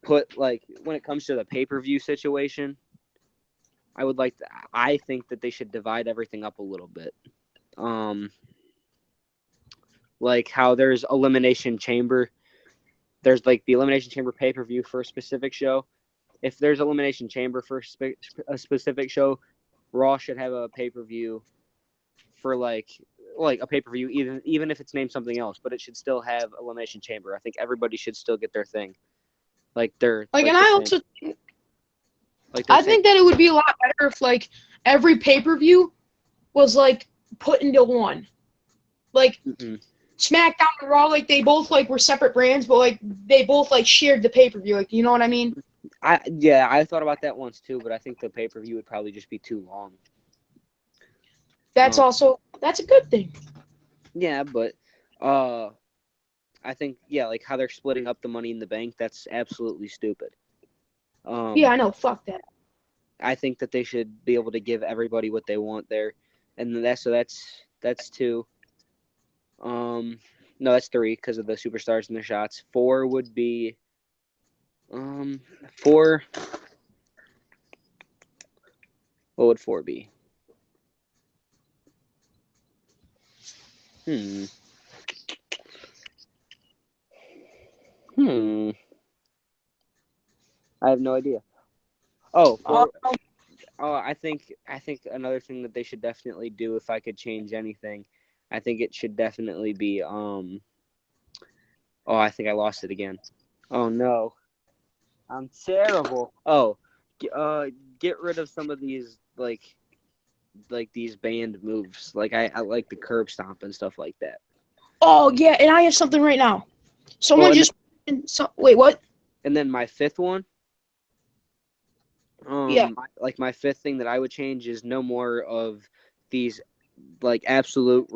put, like, when it comes to the pay-per-view situation, I think that they should divide everything up a little bit. Like how there's Elimination Chamber. There's like the Elimination Chamber pay-per-view for a specific show. If there's Elimination Chamber for a specific show, Raw should have a pay-per-view for like a pay-per-view, even if it's named something else, but it should still have Elimination Chamber. I think everybody should still get their thing. Like and I also I think that it would be a lot better if like every pay-per-view was like put into one. Like SmackDown and Raw, like they both like were separate brands, but like they both like shared the pay-per-view. Like, you know what I mean? I thought about that once too, but I think the pay-per-view would probably just be too long. That's a good thing. Yeah, but I think, like how they're splitting up the Money in the Bank, that's absolutely stupid. Yeah, I know. Fuck that. I think that they should be able to give everybody what they want there, and that's two. No, that's three because of the superstars and the shots. Four would be, four. What would four be? I have no idea. I think another thing that they should definitely do, if I could change anything, I think it should definitely be I think I lost it again. Oh no, I'm terrible. Get rid of some of these like these banned moves. Like I like the curb stomp and stuff like that. Oh yeah, and I have something right now. Someone wait, what? And then my fifth one. Yeah. Like my fifth thing that I would change is no more of these like absolute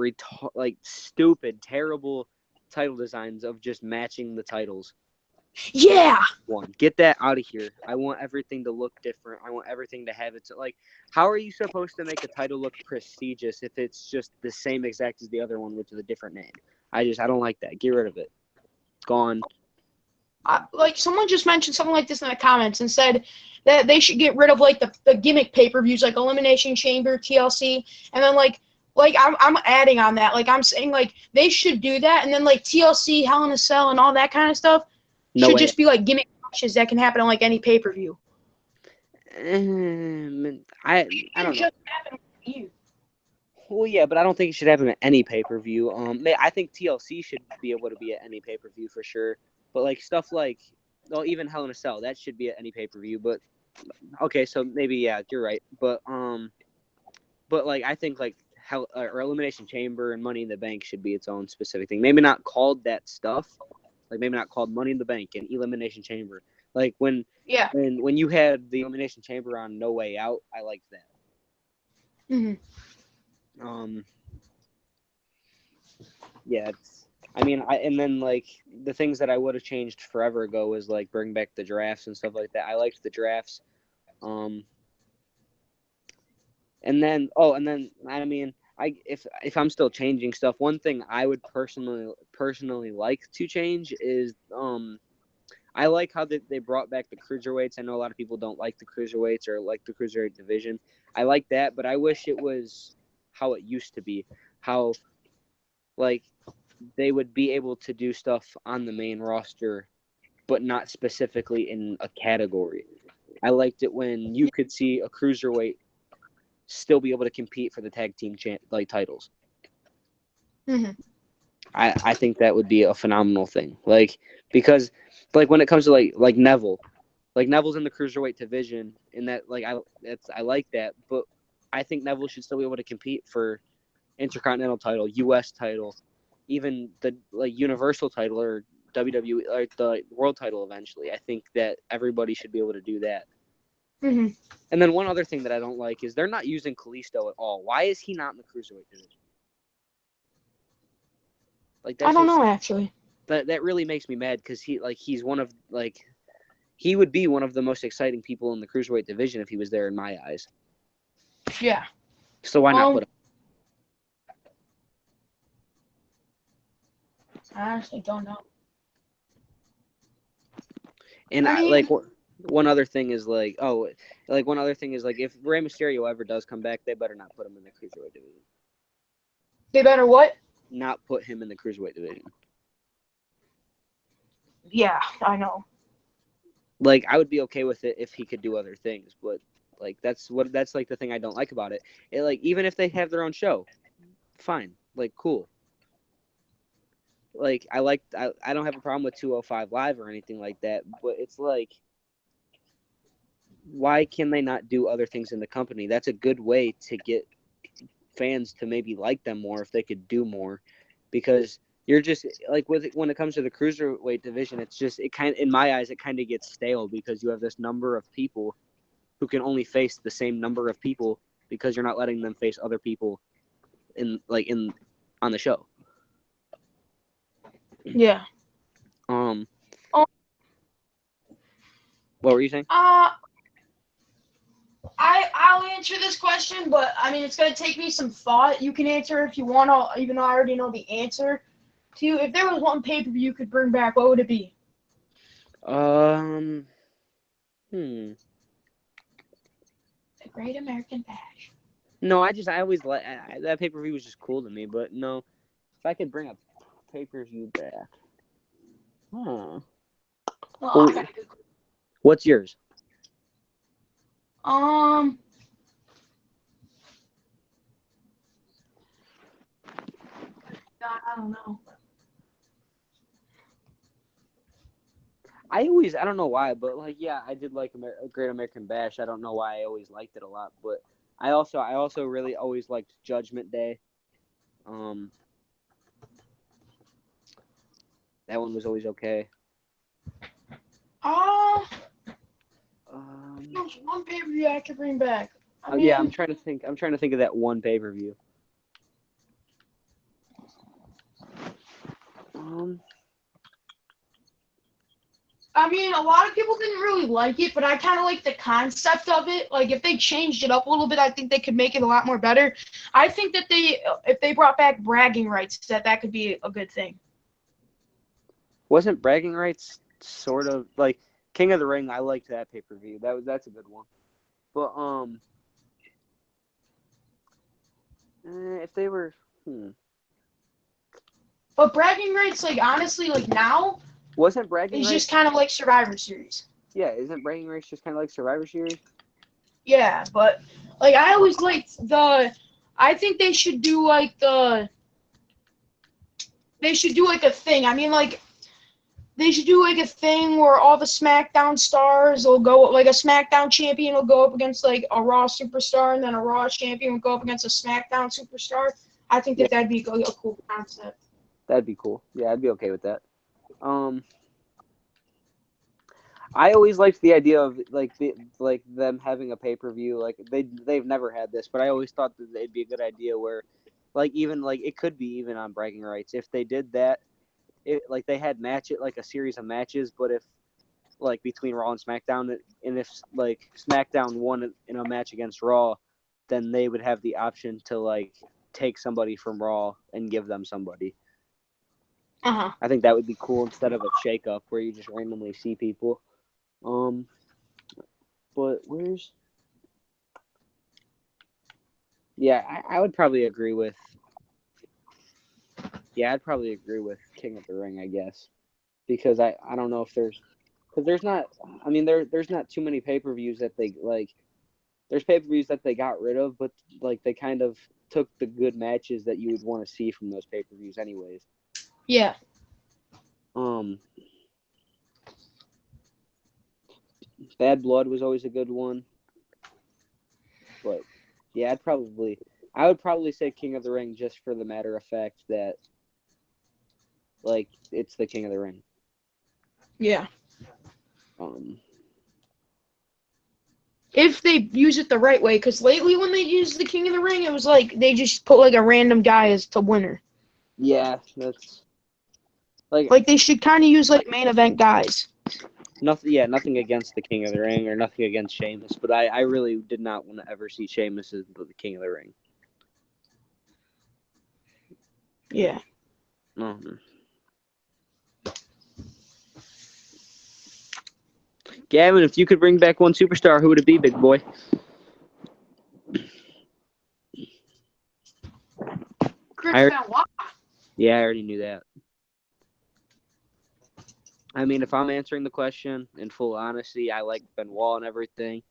like stupid, terrible title designs of just matching the titles. Yeah. One, get that out of here. I want everything to look different. I want everything to have its like. How are you supposed to make a title look prestigious if it's just the same exact as the other one, which is a different name? I don't like that. Get rid of it. It's gone. Like someone just mentioned something like this in the comments and said that they should get rid of like the gimmick pay-per-views like Elimination Chamber, TLC, and then like I'm adding on that. Like I'm saying like they should do that, and then like TLC, Hell in a Cell, and all that kind of stuff should just be like gimmick matches that can happen on like any pay-per-view. I don't know. Well, yeah, but I don't think it should happen at any pay-per-view. I think TLC should be able to be at any pay-per-view for sure. But like stuff like, well, even Hell in a Cell, that should be at any pay-per-view. But okay, so maybe you're right. But like I think like Hell or Elimination Chamber and Money in the Bank should be its own specific thing. Maybe not called that stuff. Like maybe not called Money in the Bank and Elimination Chamber. Like when you had the Elimination Chamber on No Way Out, I liked that. Yeah, and then like the things that I would have changed forever ago was like bring back the drafts and stuff like that. I liked the drafts. And then I mean, if I'm still changing stuff, one thing I would personally like to change is I like how they brought back the cruiserweights. I know a lot of people don't like the cruiserweights or like the cruiserweight division. I like that, but I wish it was how it used to be. How like they would be able to do stuff on the main roster, but not specifically in a category. I liked it when you could see a cruiserweight still be able to compete for the tag team titles. I think that would be a phenomenal thing. Like because like when it comes to like Neville's in the cruiserweight division, and that like I like that, but I think Neville should still be able to compete for Intercontinental title, U.S. title, even the Universal title or WWE or the World title eventually. I think that everybody should be able to do that. Mm-hmm. And then one other thing that I don't like is they're not using Kalisto at all. Why is he not in the Cruiserweight division? I don't know, actually. That really makes me mad because he's one of he would be one of the most exciting people in the Cruiserweight division if he was there in my eyes. Yeah. So why not put him? I honestly don't know. And one other thing is if Rey Mysterio ever does come back, they better not put him in the Cruiserweight division. They better what? Not put him in the Cruiserweight division. Yeah, I know. Like, I would be okay with it if he could do other things, but that's the thing I don't like about it. Even if they have their own show, fine, cool. I don't have a problem with 205 Live or anything like that, but it's why can they not do other things in the company? That's a good way to get fans to maybe like them more if they could do more, because you're just when it comes to the Cruiserweight division, in my eyes, it kind of gets stale because you have this number of people who can only face the same number of people because you're not letting them face other people on the show. Yeah. What were you saying? I'll answer this question, but I mean it's gonna take me some thought. You can answer if you want, even though I already know the answer. If there was one pay-per-view you could bring back, what would it be? The Great American Bash. No, I always that pay-per-view was just cool to me, but no, if I could bring a pay-per-view back. What's yours? I don't know. I don't know why, but I did like Great American Bash. I don't know why I always liked it a lot, but I also really always liked Judgment Day. That one was always okay. There's one pay-per-view I could bring back. I'm trying to think. I'm trying to think of that one pay-per-view. I mean, a lot of people didn't really like it, but I kind of like the concept of it. If they changed it up a little bit, I think they could make it a lot more better. I think that if they brought back bragging rights, that could be a good thing. Wasn't bragging rights sort of King of the Ring? I liked that pay-per-view. That's a good one. But if they were, But bragging rights, honestly, now, wasn't bragging rights just kind of like Survivor Series. Yeah, isn't bragging rights just kind of like Survivor Series? Yeah, but I always liked I think they should do they should do a thing. I mean, they should do a thing where all the SmackDown stars will go, a SmackDown champion will go up against a Raw superstar, and then a Raw champion will go up against a SmackDown superstar. I think that'd be a cool concept. That'd be cool. Yeah, I'd be okay with that. I always liked the idea of them having a pay-per-view. They've never had this, but I always thought that it'd be a good idea where it could be even on bragging rights if they did that. They had a series of matches, but if between Raw and SmackDown, and if SmackDown won in a match against Raw, then they would have the option to take somebody from Raw and give them somebody. Uh-huh. I think that would be cool instead of a shake-up where you just randomly see people. But where's? Yeah, I would probably agree with. Yeah, I'd probably agree with King of the Ring, I guess, because I don't know if there's not. I mean, there's not too many pay-per-views that they There's pay-per-views that they got rid of, but they kind of took the good matches that you would want to see from those pay-per-views, anyways. Yeah. Bad Blood was always a good one, but Yeah, I would probably say King of the Ring just for the matter of fact that, like, it's the King of the Ring. Yeah. Um, If they use it the right way, because lately when they used the King of the Ring, it was like they just put like a random guy as the winner. yeah, that's like Like they should kind of use like main event guys. nothing. Yeah, nothing against the King of the Ring or nothing against Sheamus, but I really did not want to ever see Sheamus as the King of the Ring. Yeah. Gavin, if you could bring back one superstar, who would it be, big boy? Chris Benoit. Yeah, I already knew that. I mean, if I'm answering the question in full honesty, I like Benoit and everything,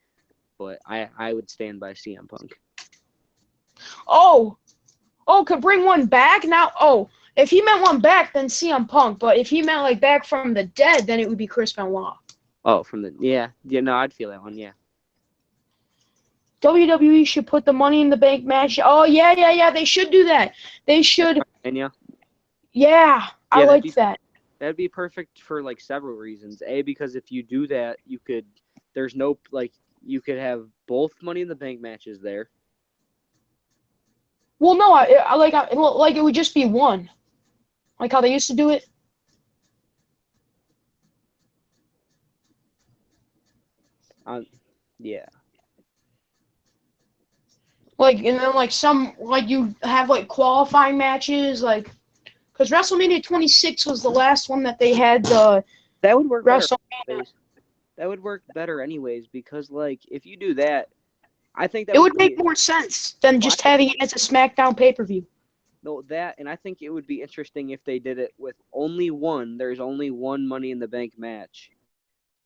but I would stand by CM Punk. Oh, could bring one back now. Oh, if he meant one back, then CM Punk. But if he meant like back from the dead, then it would be Chris Benoit. Oh, no, I'd feel that one, yeah. WWE should put the Money in the Bank match. Oh yeah. They should do that. They should. And Yeah, I like that. That'd be perfect for like several reasons. A, because if you do that, you could have both Money in the Bank matches there. Well, no, I like it would just be one, like how they used to do it. Yeah. Like and then like some like you have like qualifying matches like because WrestleMania 26 was the last one that they had the That would work better. WrestleMania. That would work better anyways because like if you do that, I think that It would make more sense than just having it as a SmackDown pay-per-view. No, that, and I think it would be interesting if they did it with there's only one Money in the Bank match,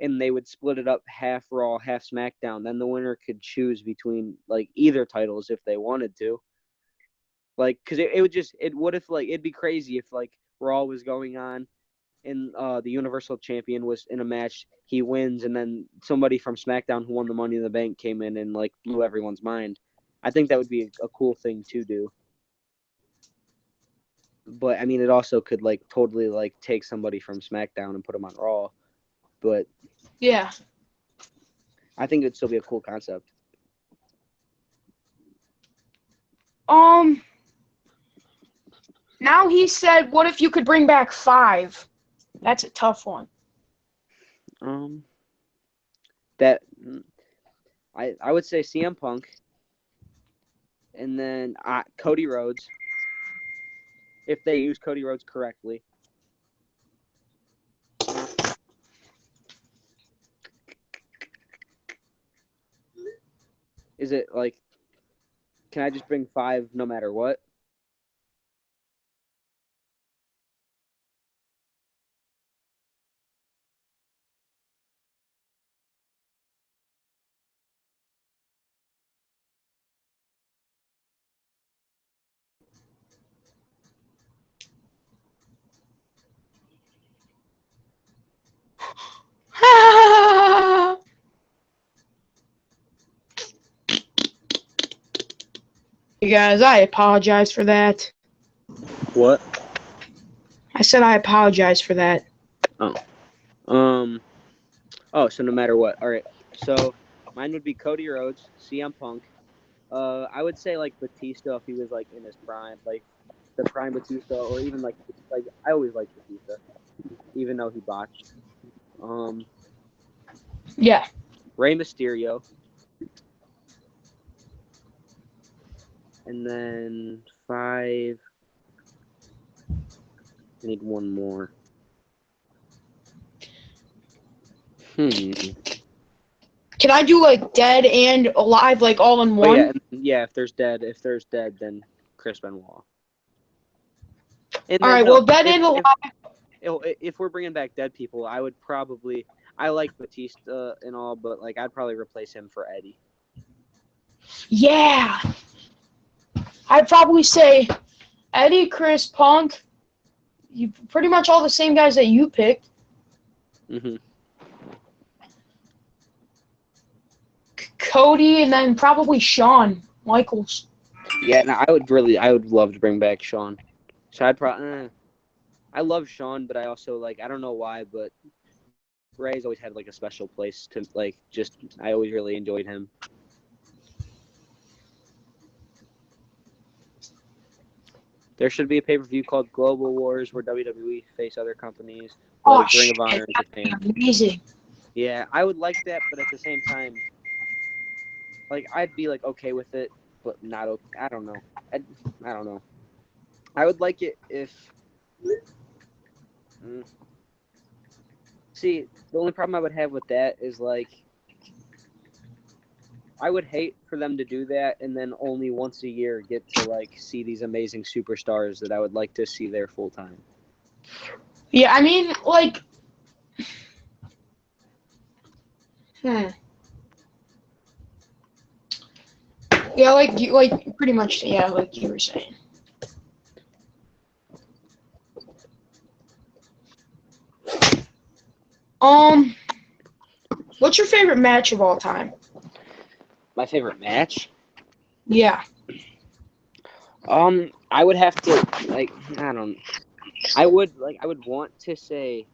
and they would split it up half Raw, half SmackDown. Then the winner could choose between, like, either titles if they wanted to. Like, because it'd be crazy if, like, Raw was going on, and the Universal Champion was in a match, he wins, and then somebody from SmackDown who won the Money in the Bank came in and, like, blew everyone's mind. I think that would be a cool thing to do. But I mean, it also could like totally like take somebody from SmackDown and put them on Raw. But yeah, I think it'd still be a cool concept. Now he said, "What if you could bring back 5?" That's a tough one. That I would say CM Punk, and then Cody Rhodes. If they use Cody Rhodes correctly. Is it like, can I just bring 5 no matter what? You guys, I apologize for that. What? I said I apologize for that. So no matter what. All right. So mine would be Cody Rhodes, CM Punk. I would say like Batista if he was like in his prime, like the prime Batista, or even like I always liked Batista, even though he botched. Yeah. Rey Mysterio, and then 5. I need one more. Can I do like dead and alive, like all in one? Oh, yeah. If there's dead, then Chris Benoit. And all right. Well, dead and alive. If we're bringing back dead people, I like Batista and all, but like I'd probably replace him for Eddie. Yeah. I'd probably say Eddie, Chris, Punk. You pretty much all the same guys that you picked. Mm-hmm. Cody, and then probably Shawn. Michaels. Yeah, no, I would love to bring back Shawn. So I'd probably, I love Shawn, but I also I don't know why, but Ray's always had a special place to I always really enjoyed him. There should be a pay-per-view called Global Wars where WWE face other companies, like Ring of Honor in Japan. Amazing. Yeah, I would like that, but at the same time, I'd be okay with it, but not okay. I don't know. I don't know. I would like it if. See, the only problem I would have with that is I would hate for them to do that and then only once a year get to see these amazing superstars that I would like to see there full time. Yeah, I mean, Yeah, pretty much, yeah, like you were saying. What's your favorite match of all time? My favorite match? Yeah. I would have to I would want to say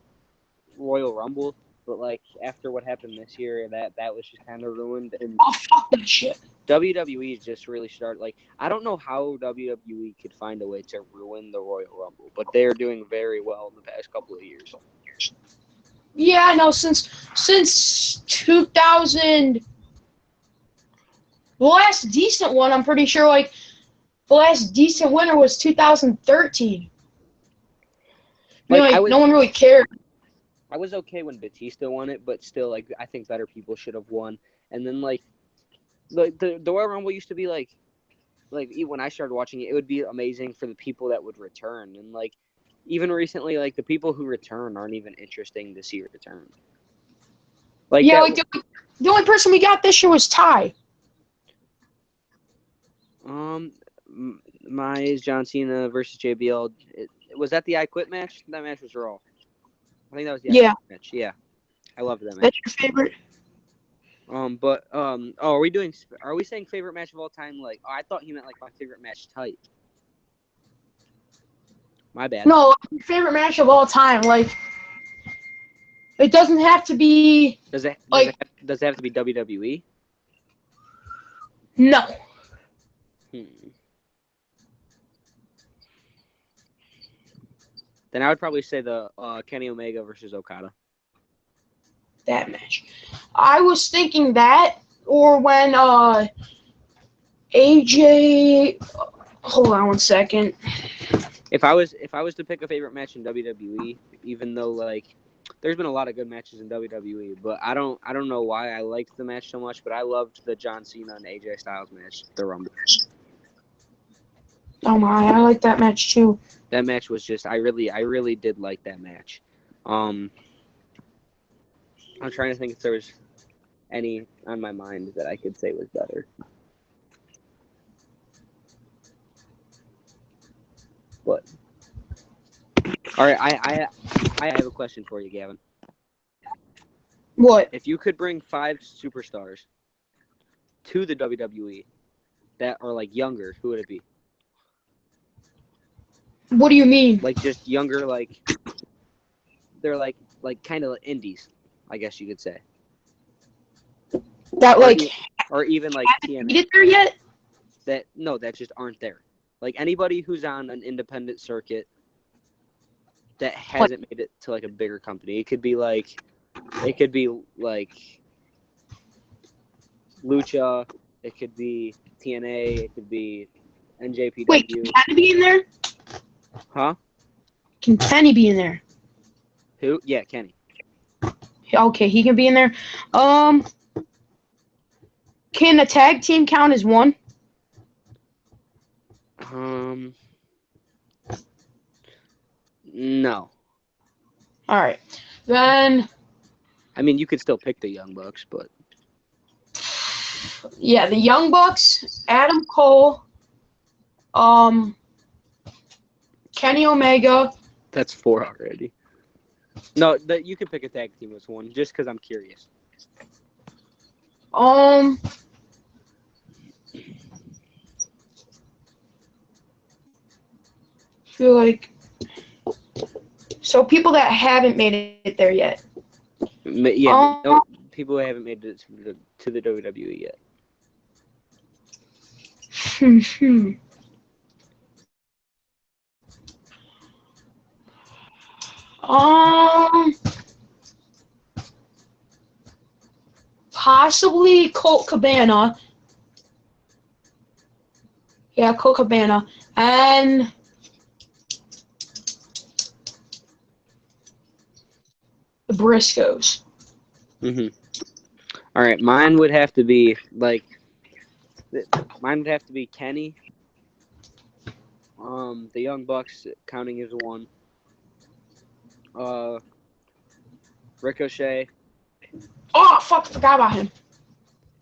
Royal Rumble, but after what happened this year, that was just kind of ruined. And Oh, fuck that shit. WWE just really started I don't know how WWE could find a way to ruin the Royal Rumble, but they're doing very well in the past couple of years. Yeah, I know. Since 2000, the last decent one, I'm pretty sure, the last decent winner was 2013. No one really cared. I was okay when Batista won it, but still, I think better people should have won. And then, the Royal Rumble used to be when I started watching it, it would be amazing for the people that would return. And even recently, the people who return aren't even interesting to see return. The only person we got this year was Ty. My John Cena versus JBL. Was that the I Quit match? That match was Raw. I think that was the I Quit match. Yeah, I loved that match. That's your favorite? Are we saying favorite match of all time? I thought he meant my favorite match type. My bad. No, your favorite match of all time. It doesn't have to be. Does it have to be WWE? No. Then I would probably say the Kenny Omega versus Okada. That match. I was thinking that, or when AJ. Hold on one second. If I was to pick a favorite match in WWE, even though there's been a lot of good matches in WWE, but I don't know why I liked the match so much, but I loved the John Cena and AJ Styles match, the Rumble. Oh my, I like that match too. That match was just I really did like that match. I'm trying to think if there was any on my mind that I could say was better. But all right, I have a question for you, Gavin. What? If you could bring 5 superstars to the WWE that are younger, who would it be? What do you mean? Just younger, they're kind of indies, I guess you could say. That or even TNA. Get there yet? That just aren't there. Anybody who's on an independent circuit that hasn't made it to a bigger company. It could be Lucha, it could be TNA, it could be NJPW. Wait, can Kenny be in there? Huh? Can Kenny be in there? Who? Yeah, Kenny. Okay, he can be in there. Can a tag team count as one? No. All right. Then. I mean, you could still pick the Young Bucks, but. Yeah, the Young Bucks, Adam Cole, Kenny Omega. That's 4 already. No, you could pick a tag team as one, just because I'm curious. feel like so people that haven't made it there yet. Yeah, no, people who haven't made it to the WWE yet. Possibly Colt Cabana. Yeah, Colt Cabana. And the Briscoes. All right, mine would have to be Kenny. The Young Bucks counting as one. Ricochet. Oh fuck! I forgot about him.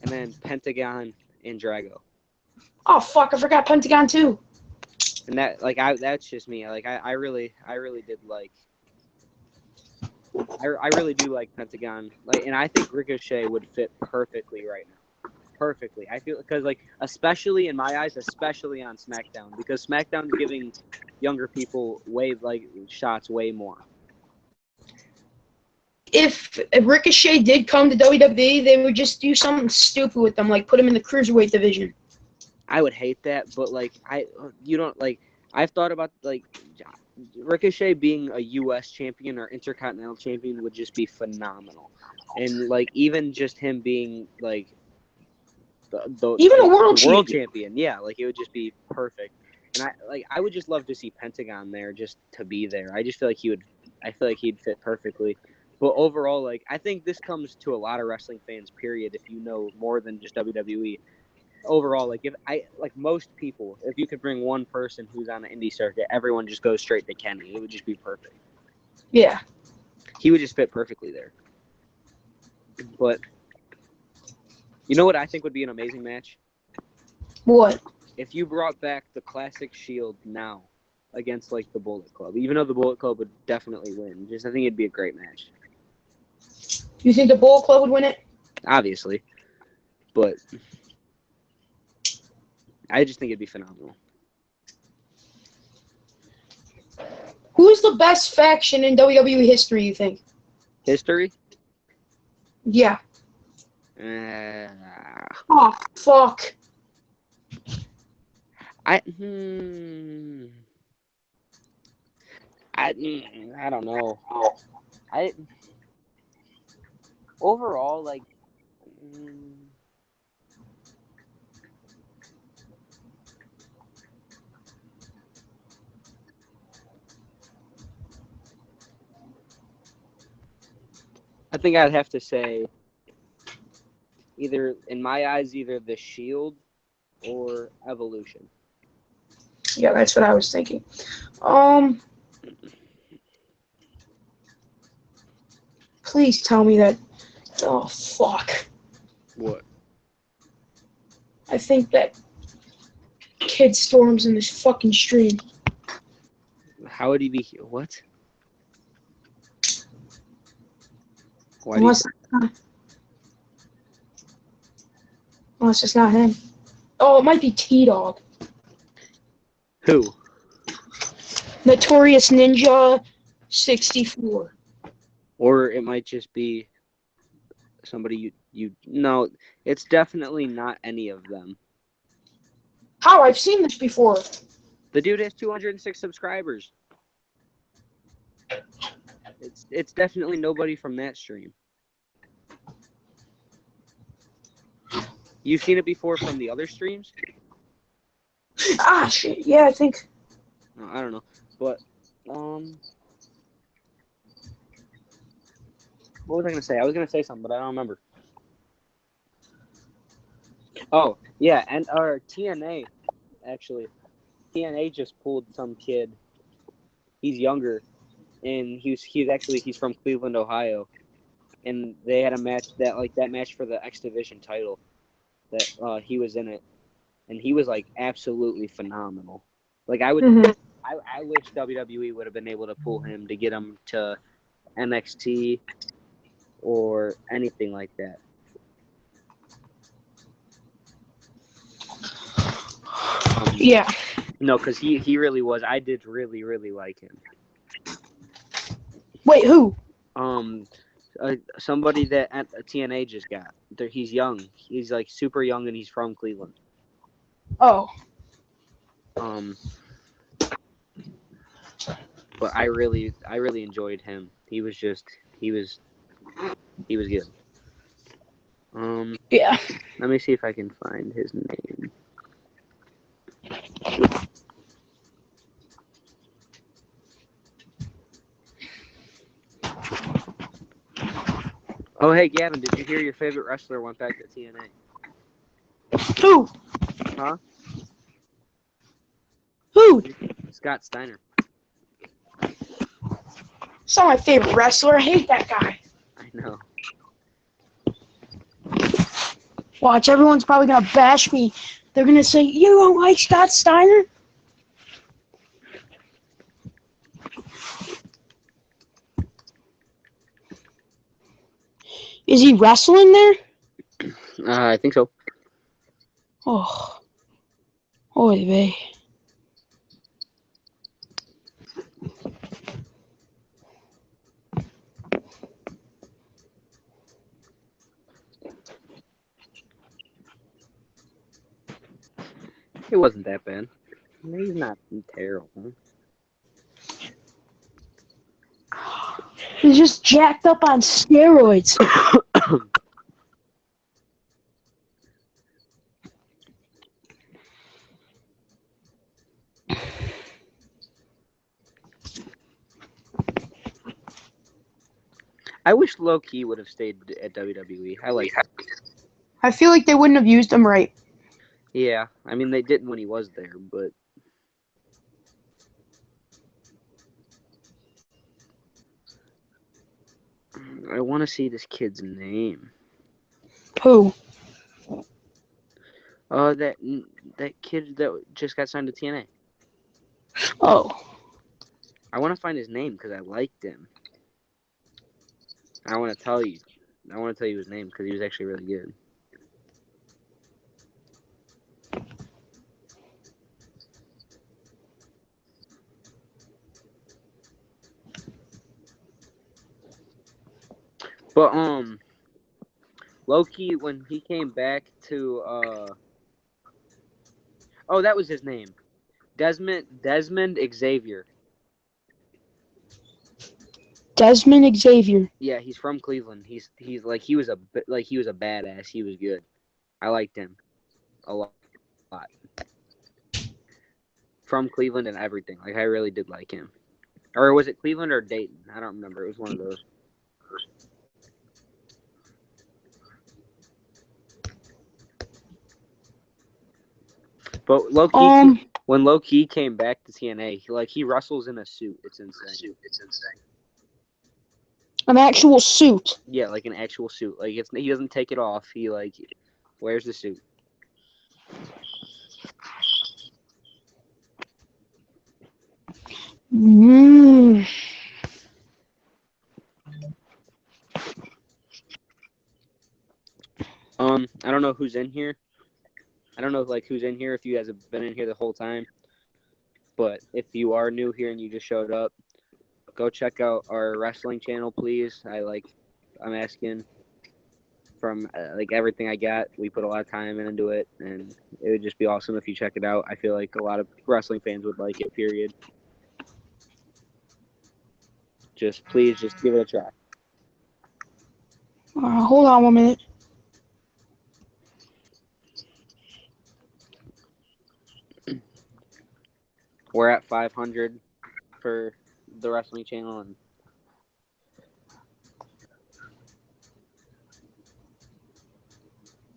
And then Pentagon and Drago. Oh fuck! I forgot Pentagon too. And that's just me. Like I really did like. I really do like Pentagon. And I think Ricochet would fit perfectly right now. Perfectly. I feel because especially in my eyes, especially on SmackDown, because SmackDown's giving younger people shots way more. If Ricochet did come to WWE, they would just do something stupid with them, like put him in the cruiserweight division. I would hate that, but I've thought about Ricochet being a U.S. champion or Intercontinental champion would just be phenomenal, and even just him being even a world champion, yeah, it would just be perfect. And I would just love to see Pentagon there just to be there. I just feel like he'd fit perfectly. But overall, I think this comes to a lot of wrestling fans, period, if you know more than just WWE. Overall, most people, if you could bring one person who's on the indie circuit, everyone just goes straight to Kenny. It would just be perfect. Yeah. He would just fit perfectly there. But you know what I think would be an amazing match? What? If you brought back the Classic Shield now against the Bullet Club, even though the Bullet Club would definitely win, I think it'd be a great match. You think the Bullet Club would win it? Obviously, but I just think it'd be phenomenal. Who's the best faction in WWE history, you think? History? Yeah. Oh, fuck. I don't know. Overall, I think I'd have to say in my eyes, either the Shield or Evolution. Yeah, that's what I was thinking. Please tell me that. Oh, fuck. What? I think that Kid Storm's in this fucking stream. How would he be here? What? Unless it's not him. Oh, it might be T-Dog. Who? Notorious Ninja 64. Or it might just be somebody you no, it's definitely not any of them. How? I've seen this before. The dude has 206 subscribers. It's definitely nobody from that stream. You've seen it before from the other streams? Ah, shit. Yeah, I think. No, I don't know. But, what was I going to say? I was going to say something, but I don't remember. Oh, yeah, and our TNA, actually. TNA just pulled some kid. He's younger, and he's from Cleveland, Ohio. And they had a match that match for the X Division title that he was in it, and he was absolutely phenomenal. I wish WWE would have been able to pull him to get him to NXT or anything like that. Yeah. No, because he really was. I did really, really like him. Wait, who? Somebody that at TNA just got. He's young. He's like super young, and he's from Cleveland. Oh. But I really enjoyed him. He was good. Yeah. Let me see if I can find his name. Oh, hey, Gavin, did you hear your favorite wrestler went back to TNA? Who? Huh? Who? Scott Steiner. It's not my favorite wrestler. I hate that guy. I know. Watch, everyone's probably going to bash me. They're going to say, you don't like Scott Steiner? Is he wrestling there? I think so. Oh. Oy vey. It wasn't that bad. He's not terrible. He's just jacked up on steroids. I wish Low Key would have stayed at WWE. I like him. I feel like they wouldn't have used him right. Yeah, I mean they didn't when he was there, but I want to see this kid's name. Who? That kid that just got signed to TNA. Oh. I want to find his name because I liked him. I want to tell you his name because he was actually really good. But Loki when he came back to oh, that was his name. Desmond Xavier. Desmond Xavier. Yeah, he's from Cleveland. He's like he was a badass. He was good. I liked him a lot. From Cleveland and everything. Like I really did like him. Or was it Cleveland or Dayton? I don't remember. It was one of those. But Loki, when Loki came back to TNA, he wrestles in a suit. It's insane. An actual suit. Yeah, like an actual suit. Like he doesn't take it off. He like wears the suit. I don't know who's in here. I don't know who's in here if you guys have been in here the whole time. But if you are new here and you just showed up, go check out our wrestling channel, please. I'm asking from everything I got. We put a lot of time into it, and it would just be awesome if you check it out. I feel like a lot of wrestling fans would like it, period. Please give it a try. Hold on 1 minute. We're at 500 for the wrestling channel, and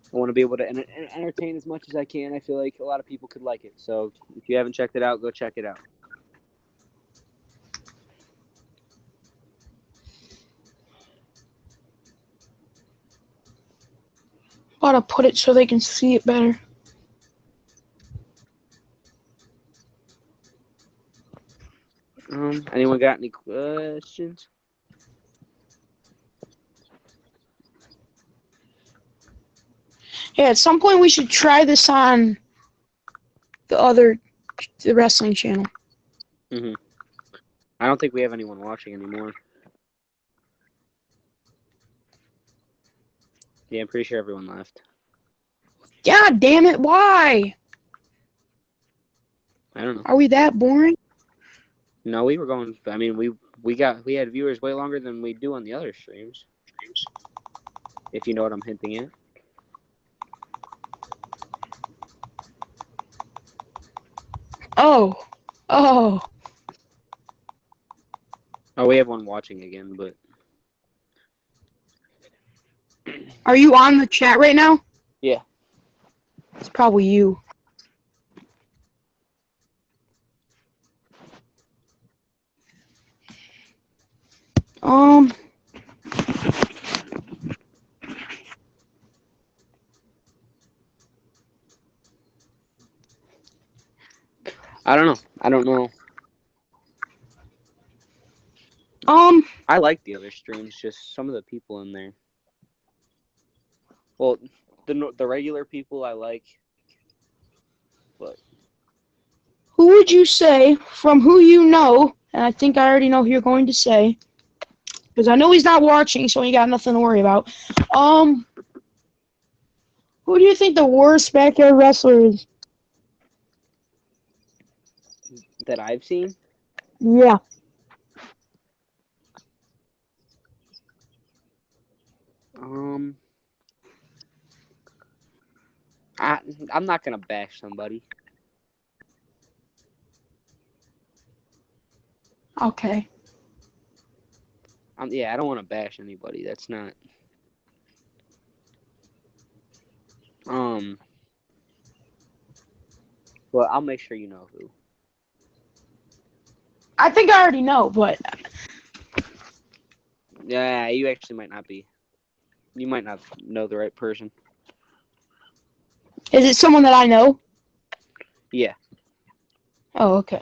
I want to be able to entertain as much as I can. I feel like a lot of people could like it. So if you haven't checked it out, go check it out. Gotta put it so they can see it better. Anyone got any questions? Yeah, at some point we should try this on the other the wrestling channel. Mhm. I don't think we have anyone watching anymore. Yeah, I'm pretty sure everyone left. God damn it! Why? I don't know. Are we that boring? No, we were going. I mean, we had viewers way longer than we do on the other streams. If you know what I'm hinting at. Oh. Oh, we have one watching again, but. Are you on the chat right now? Yeah. It's probably you. I don't know. I don't know. I like the other streams, just some of the people in there. Well, the regular people I like, but Who would you say, from who you know, and I think I already know who you're going to say, because I know he's not watching, so you got nothing to worry about. Who do you think the worst backyard wrestler is? that I've seen. Yeah. I'm not gonna bash somebody. Okay. Yeah, I don't want to bash anybody. That's not. Well, I'll make sure you know who. I think I already know, but Yeah, you actually might not be. You might not know the right person. is it someone that I know? Yeah. Oh, okay.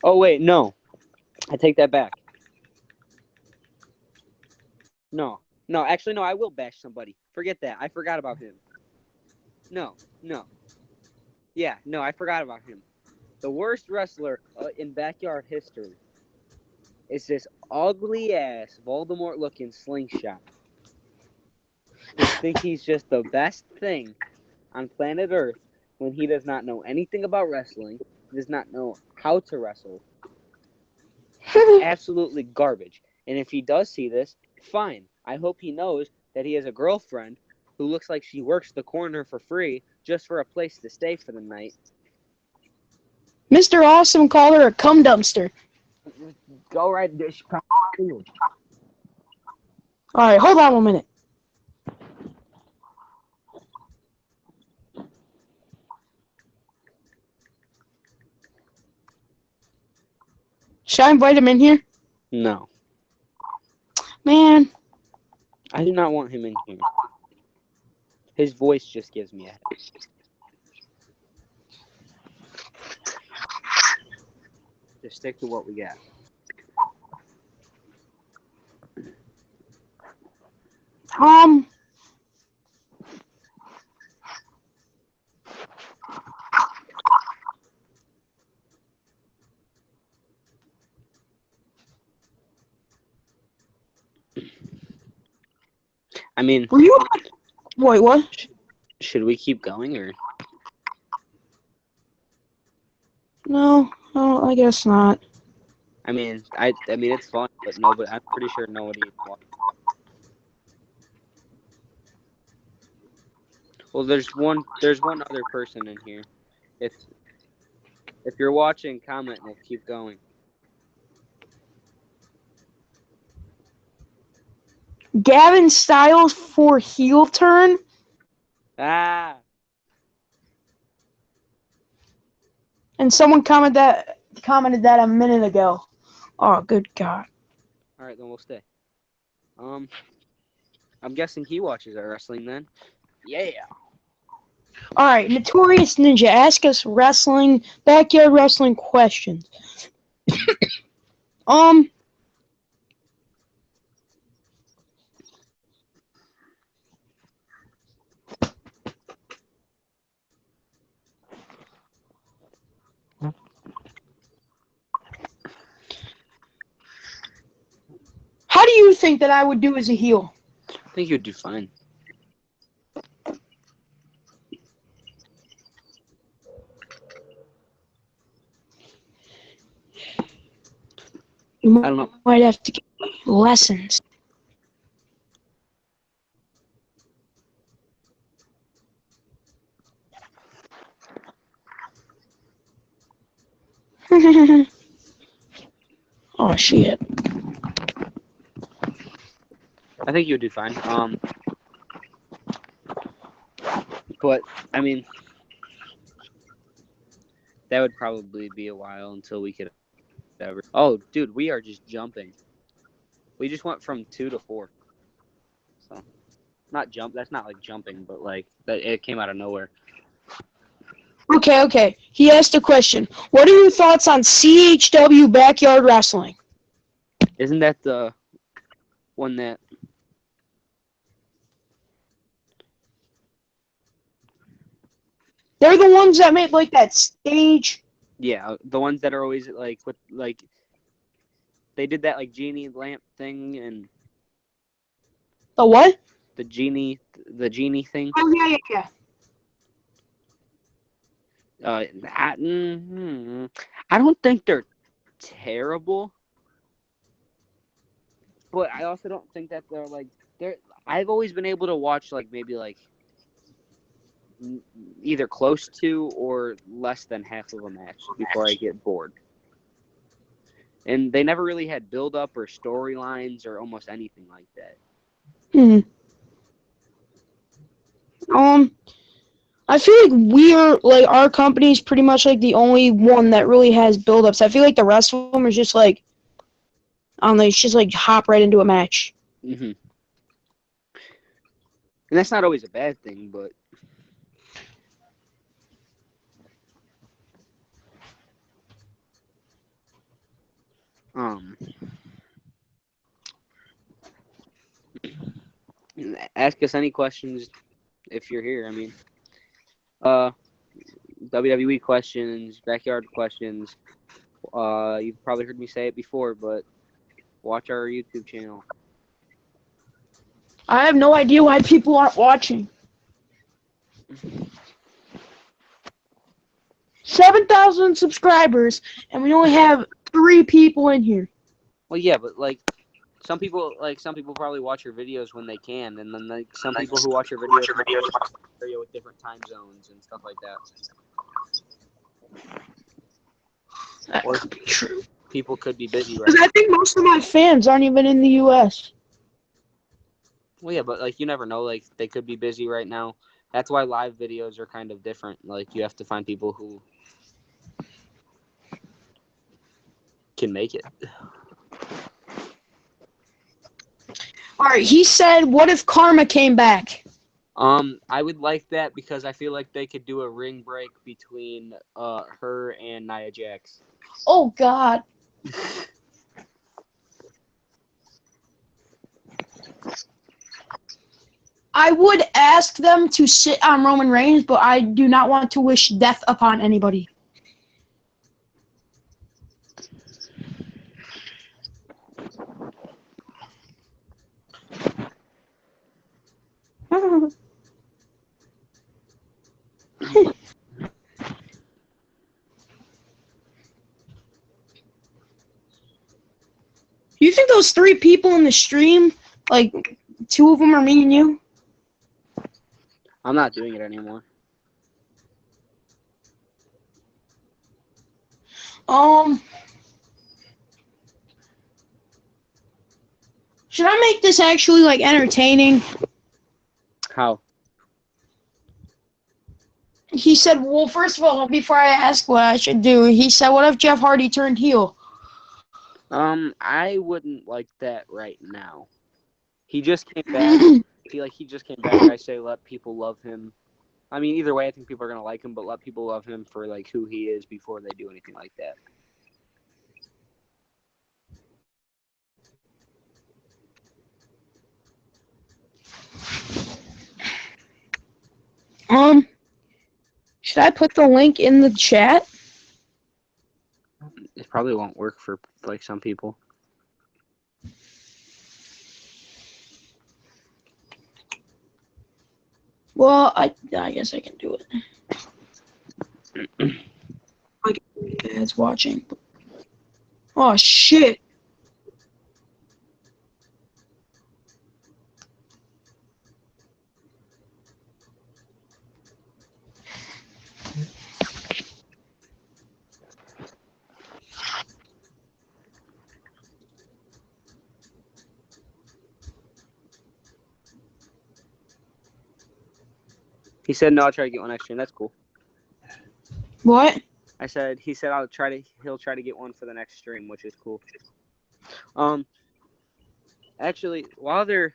Oh wait, no. I take that back. No, actually, no. I will bash somebody. Forget that. I forgot about him. No. Yeah, no, I forgot about him. The worst wrestler in backyard history is this ugly ass Voldemort looking slingshot. Who thinks he's just the best thing on planet Earth when he does not know anything about wrestling, does not know how to wrestle. It's absolutely garbage. And if he does see this, fine. I hope he knows that he has a girlfriend who looks like she works the corner for free just for a place to stay for the night. Mr. Awesome called her a cum dumpster. Go right there. Alright, hold on 1 minute. Should I invite him in here? No. Man. I do not want him in here. His voice just gives me a headache. Just stick to what we got. I mean, Were you? Wait, what? Should we keep going or? No, I guess not. I mean, it's fun, but nobody. I'm pretty sure nobody. Well, there's one other person in here. If you're watching, comment and we'll keep going. Gavin Styles for heel turn? Ah. And someone commented that a minute ago. Oh, good God. All right, then we'll stay. I'm guessing he watches our wrestling then. Yeah. All right, Notorious Ninja, ask us backyard wrestling questions. How do you think that I would do as a heel? I think you'd do fine. You I don't know. might have to get lessons. Oh shit. I think you would do fine. But I mean, that would probably be a while until we could ever. Oh, dude, we are just jumping. We just went from 2 to 4. So, not jump. That's not like jumping, but like it came out of nowhere. Okay. He asked a question. What are your thoughts on CHW backyard wrestling? Isn't that the one that? They're the ones that made like that stage. Yeah, the ones that are always like with like. They did that like genie lamp thing and. The what? The genie thing. Oh yeah. I don't think they're terrible, but I also don't think that they're. I've always been able to watch like maybe like either close to or less than half of a match before I get bored. And they never really had build up or storylines or almost anything like that. I feel like our company is pretty much like the only one that really has build-ups. I feel like the rest of them are just like, I don't know, it's just like hop right into a match. And that's not always a bad thing, but ask us any questions if you're here. I mean, WWE questions, backyard questions. You've probably heard me say it before, but watch our YouTube channel. I have no idea why people aren't watching. 7,000 subscribers, and we only have 3 people in here. Well, yeah, but like some people probably watch your videos when they can, and then like some people who watch your videos with different time zones and stuff like that. That could be true. People could be busy right Because I think most of my fans aren't even in the U.S. Well, yeah, but like you never know. Like they could be busy right now. That's why live videos are kind of different. Like you have to find people who can make it. All right, he said, what if Karma came back? I would like that because I feel like they could do a ring break between her and Nia Jax. Oh, God. I would ask them to sit on Roman Reigns, but I do not want to wish death upon anybody. You think those 3 people in the stream, like 2 of them are me and you? I'm not doing it anymore. Should I make this actually like entertaining? How? He said, well, first of all, before I ask what I should do, he said, what if Jeff Hardy turned heel? I wouldn't like that right now. He just came back. he just came back. I say let people love him. I mean, either way, I think people are gonna like him, but let people love him for like who he is before they do anything like that. Should I put the link in the chat? It probably won't work for like some people. Well, I guess I can do it. I can do ads watching. Oh shit! He said no. I'll try to get one next stream. That's cool. What? He said he'll try to get one for the next stream, which is cool. Actually, while there's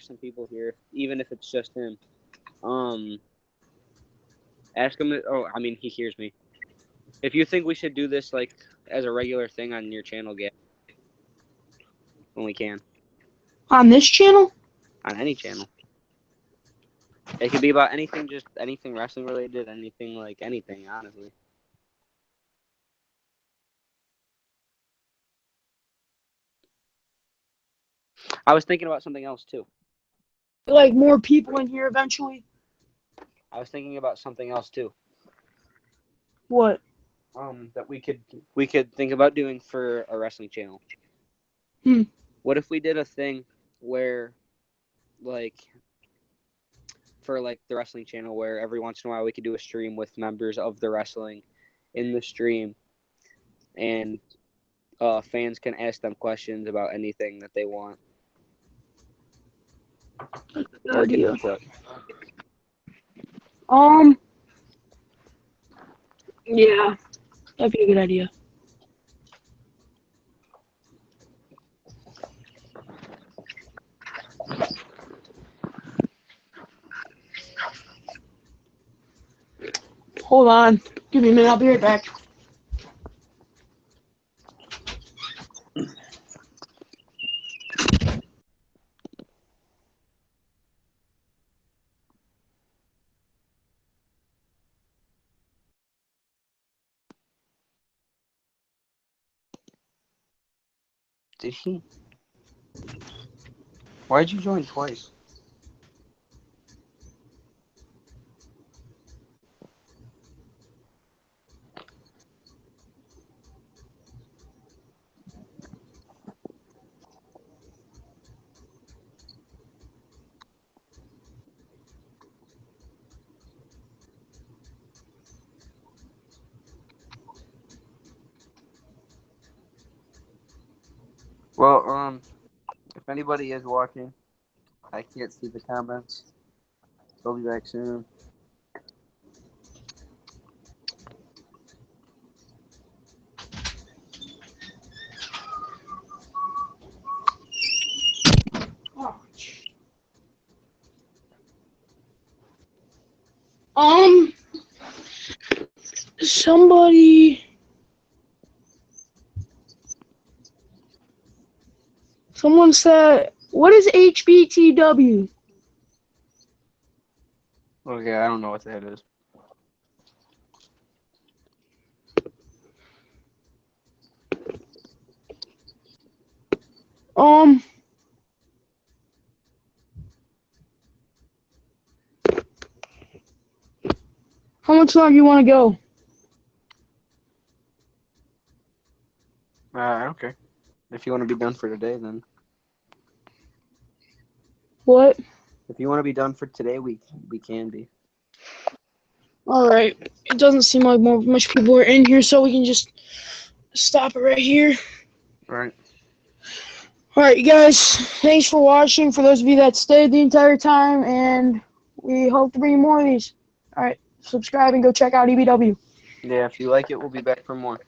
some people here, even if it's just him, ask him. I mean, he hears me. If you think we should do this like as a regular thing on your channel, Gab, when we can. On this channel? On any channel. It could be about anything, just anything wrestling related, anything, honestly. I was thinking about something else too. Like more people in here eventually? I was thinking about something else too. What? That we could think about doing for a wrestling channel. What if we did a thing where, like, for like the wrestling channel, where every once in a while we could do a stream with members of the wrestling in the stream, and fans can ask them questions about anything that they want. Good idea. Yeah, that'd be a good idea. Hold on. Give me a minute. I'll be right back. Did he? Why'd you join twice? Well, if anybody is watching, I can't see the comments. I'll be back soon. Someone said, what is HBTW? Okay, I don't know what that is. How much longer you want to go? Okay. If you want to be done for today, then. What? If you want to be done for today, we can be. Alright. It doesn't seem like much people are in here, so we can just stop it right here. Right. Alright, you guys. Thanks for watching, for those of you that stayed the entire time, and we hope to bring you more of these. Alright, subscribe and go check out EBW. Yeah, if you like it, we'll be back for more.